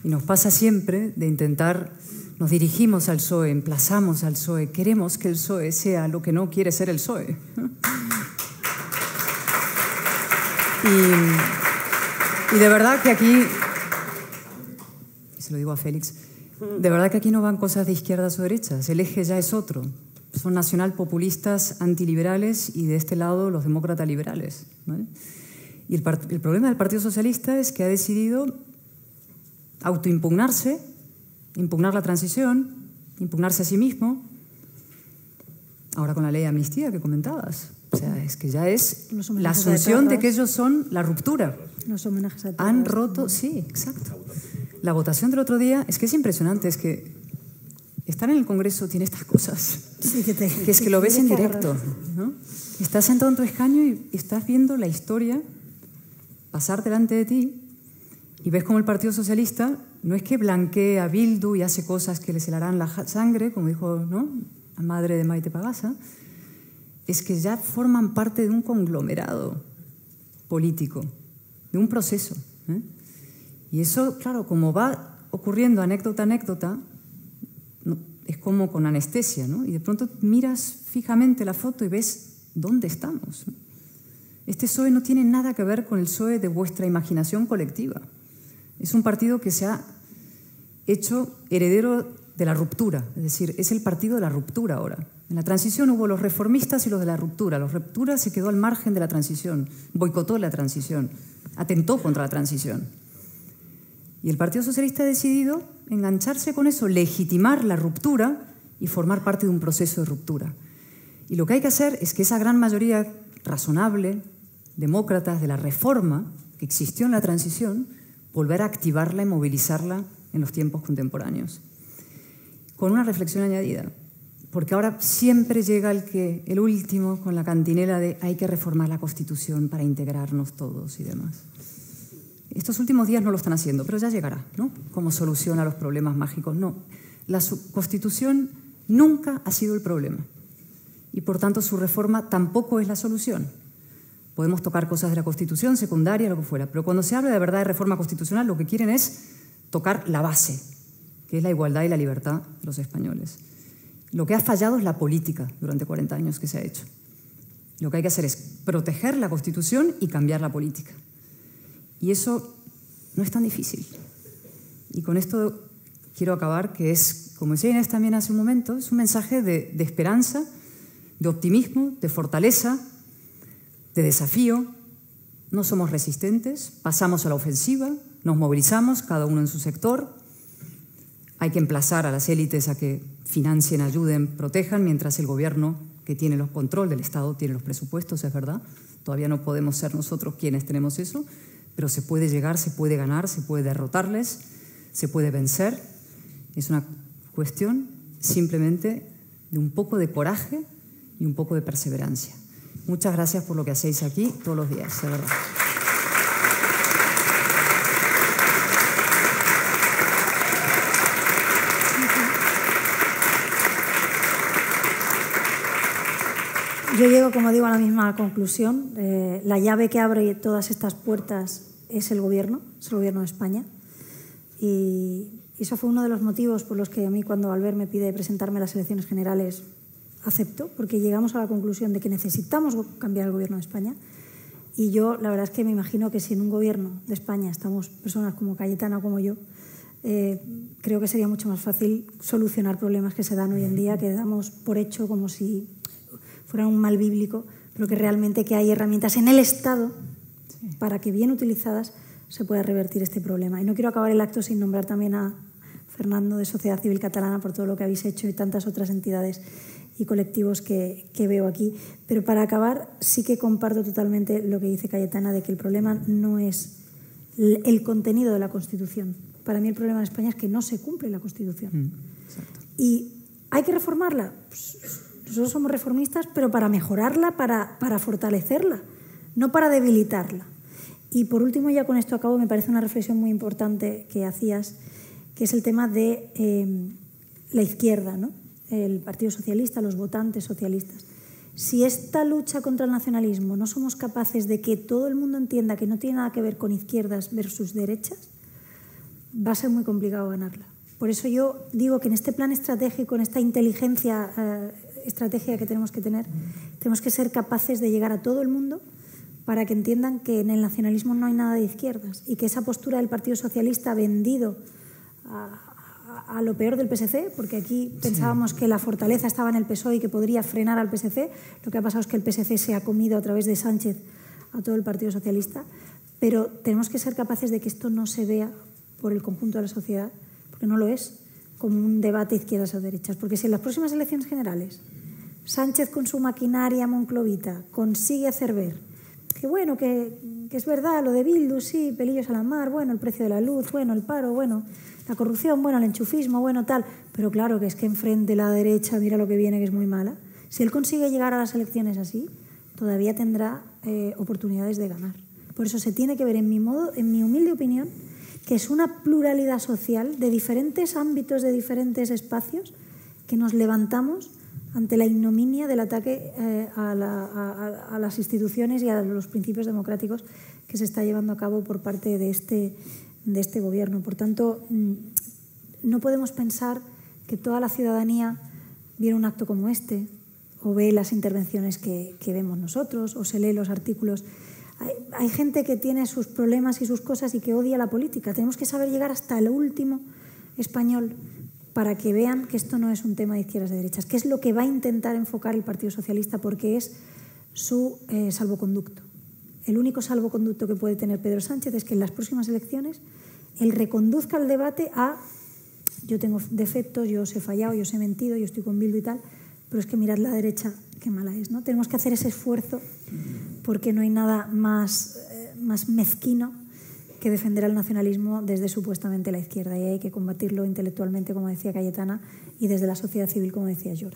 Speaker 3: Y nos pasa siempre de intentar, nos dirigimos al PSOE, emplazamos al PSOE, queremos que el PSOE sea lo que no quiere ser el PSOE. Y de verdad que aquí, y se lo digo a Félix, de verdad que aquí no van cosas de izquierdas o derechas, el eje ya es otro. Son nacionalpopulistas antiliberales y de este lado los demócratas liberales, ¿vale? Y el problema del Partido Socialista es que ha decidido autoimpugnarse, impugnar la transición, impugnarse a sí mismo, ahora con la ley de amnistía que comentabas. O sea, es que ya es la asunción de que ellos son la ruptura.
Speaker 4: Los homenajes a
Speaker 3: Han roto, sí, exacto. La votación del otro día, es que es impresionante, es que estar en el Congreso tiene estas cosas,
Speaker 4: sí,
Speaker 3: que es que lo ves en directo, ¿no? Estás sentado en tu escaño y estás viendo la historia pasar delante de ti y ves como el Partido Socialista no es que blanquea a Bildu y hace cosas que les helarán la sangre, como dijo, ¿no?, la madre de Maite Pagasa, es que ya forman parte de un conglomerado político, de un proceso, ¿eh? Y eso, claro, como va ocurriendo anécdota a anécdota, es como con anestesia, ¿no? Y de pronto miras fijamente la foto y ves dónde estamos, ¿no? Este PSOE no tiene nada que ver con el PSOE de vuestra imaginación colectiva. Es un partido que se ha hecho heredero de la ruptura, es decir, es el partido de la ruptura ahora. En la transición hubo los reformistas y los de la ruptura. Los ruptura se quedó al margen de la transición, boicotó la transición, atentó contra la transición. Y el Partido Socialista ha decidido engancharse con eso, legitimar la ruptura y formar parte de un proceso de ruptura. Y lo que hay que hacer es que esa gran mayoría razonable, demócratas de la reforma que existió en la transición, volver a activarla y movilizarla en los tiempos contemporáneos. Con una reflexión añadida, porque ahora siempre llega el último con la cantinela de hay que reformar la Constitución para integrarnos todos y demás. Estos últimos días no lo están haciendo, pero ya llegará, ¿no? Como solución a los problemas mágicos. No, la Constitución nunca ha sido el problema y por tanto su reforma tampoco es la solución. Podemos tocar cosas de la Constitución, secundaria, lo que fuera, pero cuando se habla de verdad de reforma constitucional lo que quieren es tocar la base, que es la igualdad y la libertad de los españoles. Lo que ha fallado es la política durante 40 años que se ha hecho. Lo que hay que hacer es proteger la Constitución y cambiar la política. Y eso no es tan difícil. Y con esto quiero acabar, que es, como decía Inés también hace un momento, es un mensaje de esperanza, de optimismo, de fortaleza, de desafío. No somos resistentes, pasamos a la ofensiva, nos movilizamos, cada uno en su sector. Hay que emplazar a las élites a que financien, ayuden, protejan, mientras el gobierno, que tiene los control del Estado, tiene los presupuestos, es verdad. Todavía no podemos ser nosotros quienes tenemos eso, pero se puede llegar, se puede ganar, se puede derrotarles, se puede vencer. Es una cuestión simplemente de un poco de coraje y un poco de perseverancia. Muchas gracias por lo que hacéis aquí todos los días, de verdad.
Speaker 4: Yo llego, como digo, a la misma conclusión. La llave que abre todas estas puertas es el gobierno de España. Y eso fue uno de los motivos por los que a mí, cuando Albert me pide presentarme a las elecciones generales, acepto, porque llegamos a la conclusión de que necesitamos cambiar el gobierno de España. Y yo, la verdad es que me imagino que si en un gobierno de España estamos personas como Cayetana o como yo, creo que sería mucho más fácil solucionar problemas que se dan hoy en día, que damos por hecho como si fuera un mal bíblico, pero que realmente que hay herramientas en el Estado para que, bien utilizadas, se pueda revertir este problema. Y no quiero acabar el acto sin nombrar también a Fernando de Sociedad Civil Catalana por todo lo que habéis hecho y tantas otras entidades y colectivos que veo aquí. Pero para acabar, sí que comparto totalmente lo que dice Cayetana, de que el problema no es el contenido de la Constitución. Para mí el problema en España es que no se cumple la Constitución. Y hay que reformarla. Pues, nosotros somos reformistas, pero para mejorarla, para fortalecerla, no para debilitarla. Y por último, ya con esto acabo, me parece una reflexión muy importante que hacías, que es el tema de la izquierda, ¿no? El Partido Socialista, los votantes socialistas. Si esta lucha contra el nacionalismo no somos capaces de que todo el mundo entienda que no tiene nada que ver con izquierdas versus derechas, va a ser muy complicado ganarla. Por eso yo digo que en este plan estratégico, en esta estrategia que tenemos que tener, tenemos que ser capaces de llegar a todo el mundo para que entiendan que en el nacionalismo no hay nada de izquierdas y que esa postura del Partido Socialista vendido a lo peor del PSC, porque aquí pensábamos que la fortaleza estaba en el PSOE y que podría frenar al PSC, lo que ha pasado es que el PSC se ha comido a través de Sánchez a todo el Partido Socialista, pero tenemos que ser capaces de que esto no se vea por el conjunto de la sociedad, porque no lo es, como un debate izquierdas o derechas. Porque si en las próximas elecciones generales Sánchez con su maquinaria monclovita consigue hacer ver que bueno, que es verdad lo de Bildu, sí, pelillos a la mar, bueno, el precio de la luz, bueno, el paro, bueno, la corrupción, bueno, el enchufismo, bueno, tal, pero claro que es que enfrente la derecha, mira lo que viene, que es muy mala. Si él consigue llegar a las elecciones así, todavía tendrá oportunidades de ganar. Por eso se tiene que ver, en mi humilde opinión, que es una pluralidad social de diferentes ámbitos, de diferentes espacios, que nos levantamos ante la ignominia del ataque a las instituciones y a los principios democráticos que se está llevando a cabo por parte de este de este gobierno. Por tanto, no podemos pensar que toda la ciudadanía viene un acto como este, o ve las intervenciones que vemos nosotros, o se lee los artículos. Hay gente que tiene sus problemas y sus cosas y que odia la política. Tenemos que saber llegar hasta el último español para que vean que esto no es un tema de izquierdas y derechas, que es lo que va a intentar enfocar el Partido Socialista, porque es su salvoconducto. El único salvoconducto que puede tener Pedro Sánchez es que en las próximas elecciones él reconduzca el debate a yo tengo defectos, yo os he fallado, yo os he mentido, yo estoy con Bildu y tal, pero es que mirad la derecha, qué mala es, ¿no? Tenemos que hacer ese esfuerzo porque no hay nada más mezquino que defender al nacionalismo desde supuestamente la izquierda, y hay que combatirlo intelectualmente, como decía Cayetana, y desde la sociedad civil, como decía Jordi.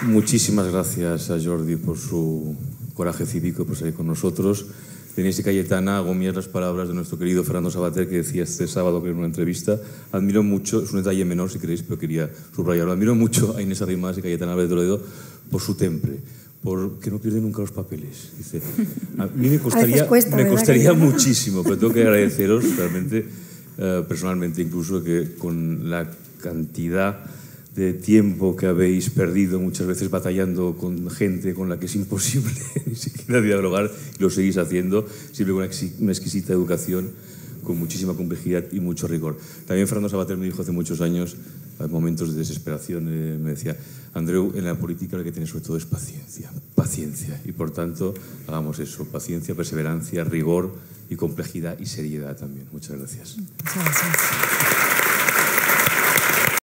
Speaker 1: Muchísimas gracias a Jordi por su coraje cívico, por salir con nosotros. Inés y Cayetana, hago mías las palabras de nuestro querido Fernando Savater, que decía este sábado en una entrevista: admiro mucho, es un detalle menor si queréis, pero quería subrayarlo, admiro mucho a Inés Arrimadas y Cayetana Álvarez de Toledo por su temple, porque no pierden nunca los papeles. Dice, a mí me costaría muchísimo, pero tengo que agradeceros realmente, personalmente incluso, que con la cantidad de tiempo que habéis perdido muchas veces batallando con gente con la que es imposible ni siquiera dialogar, y lo seguís haciendo, siempre con una exquisita educación, con muchísima complejidad y mucho rigor. También Fernando Savater me dijo hace muchos años, en momentos de desesperación, me decía: Andreu, en la política lo que tienes sobre todo es paciencia, y por tanto hagamos eso, paciencia, perseverancia, rigor y complejidad y seriedad también. Muchas gracias.
Speaker 3: Muchas gracias.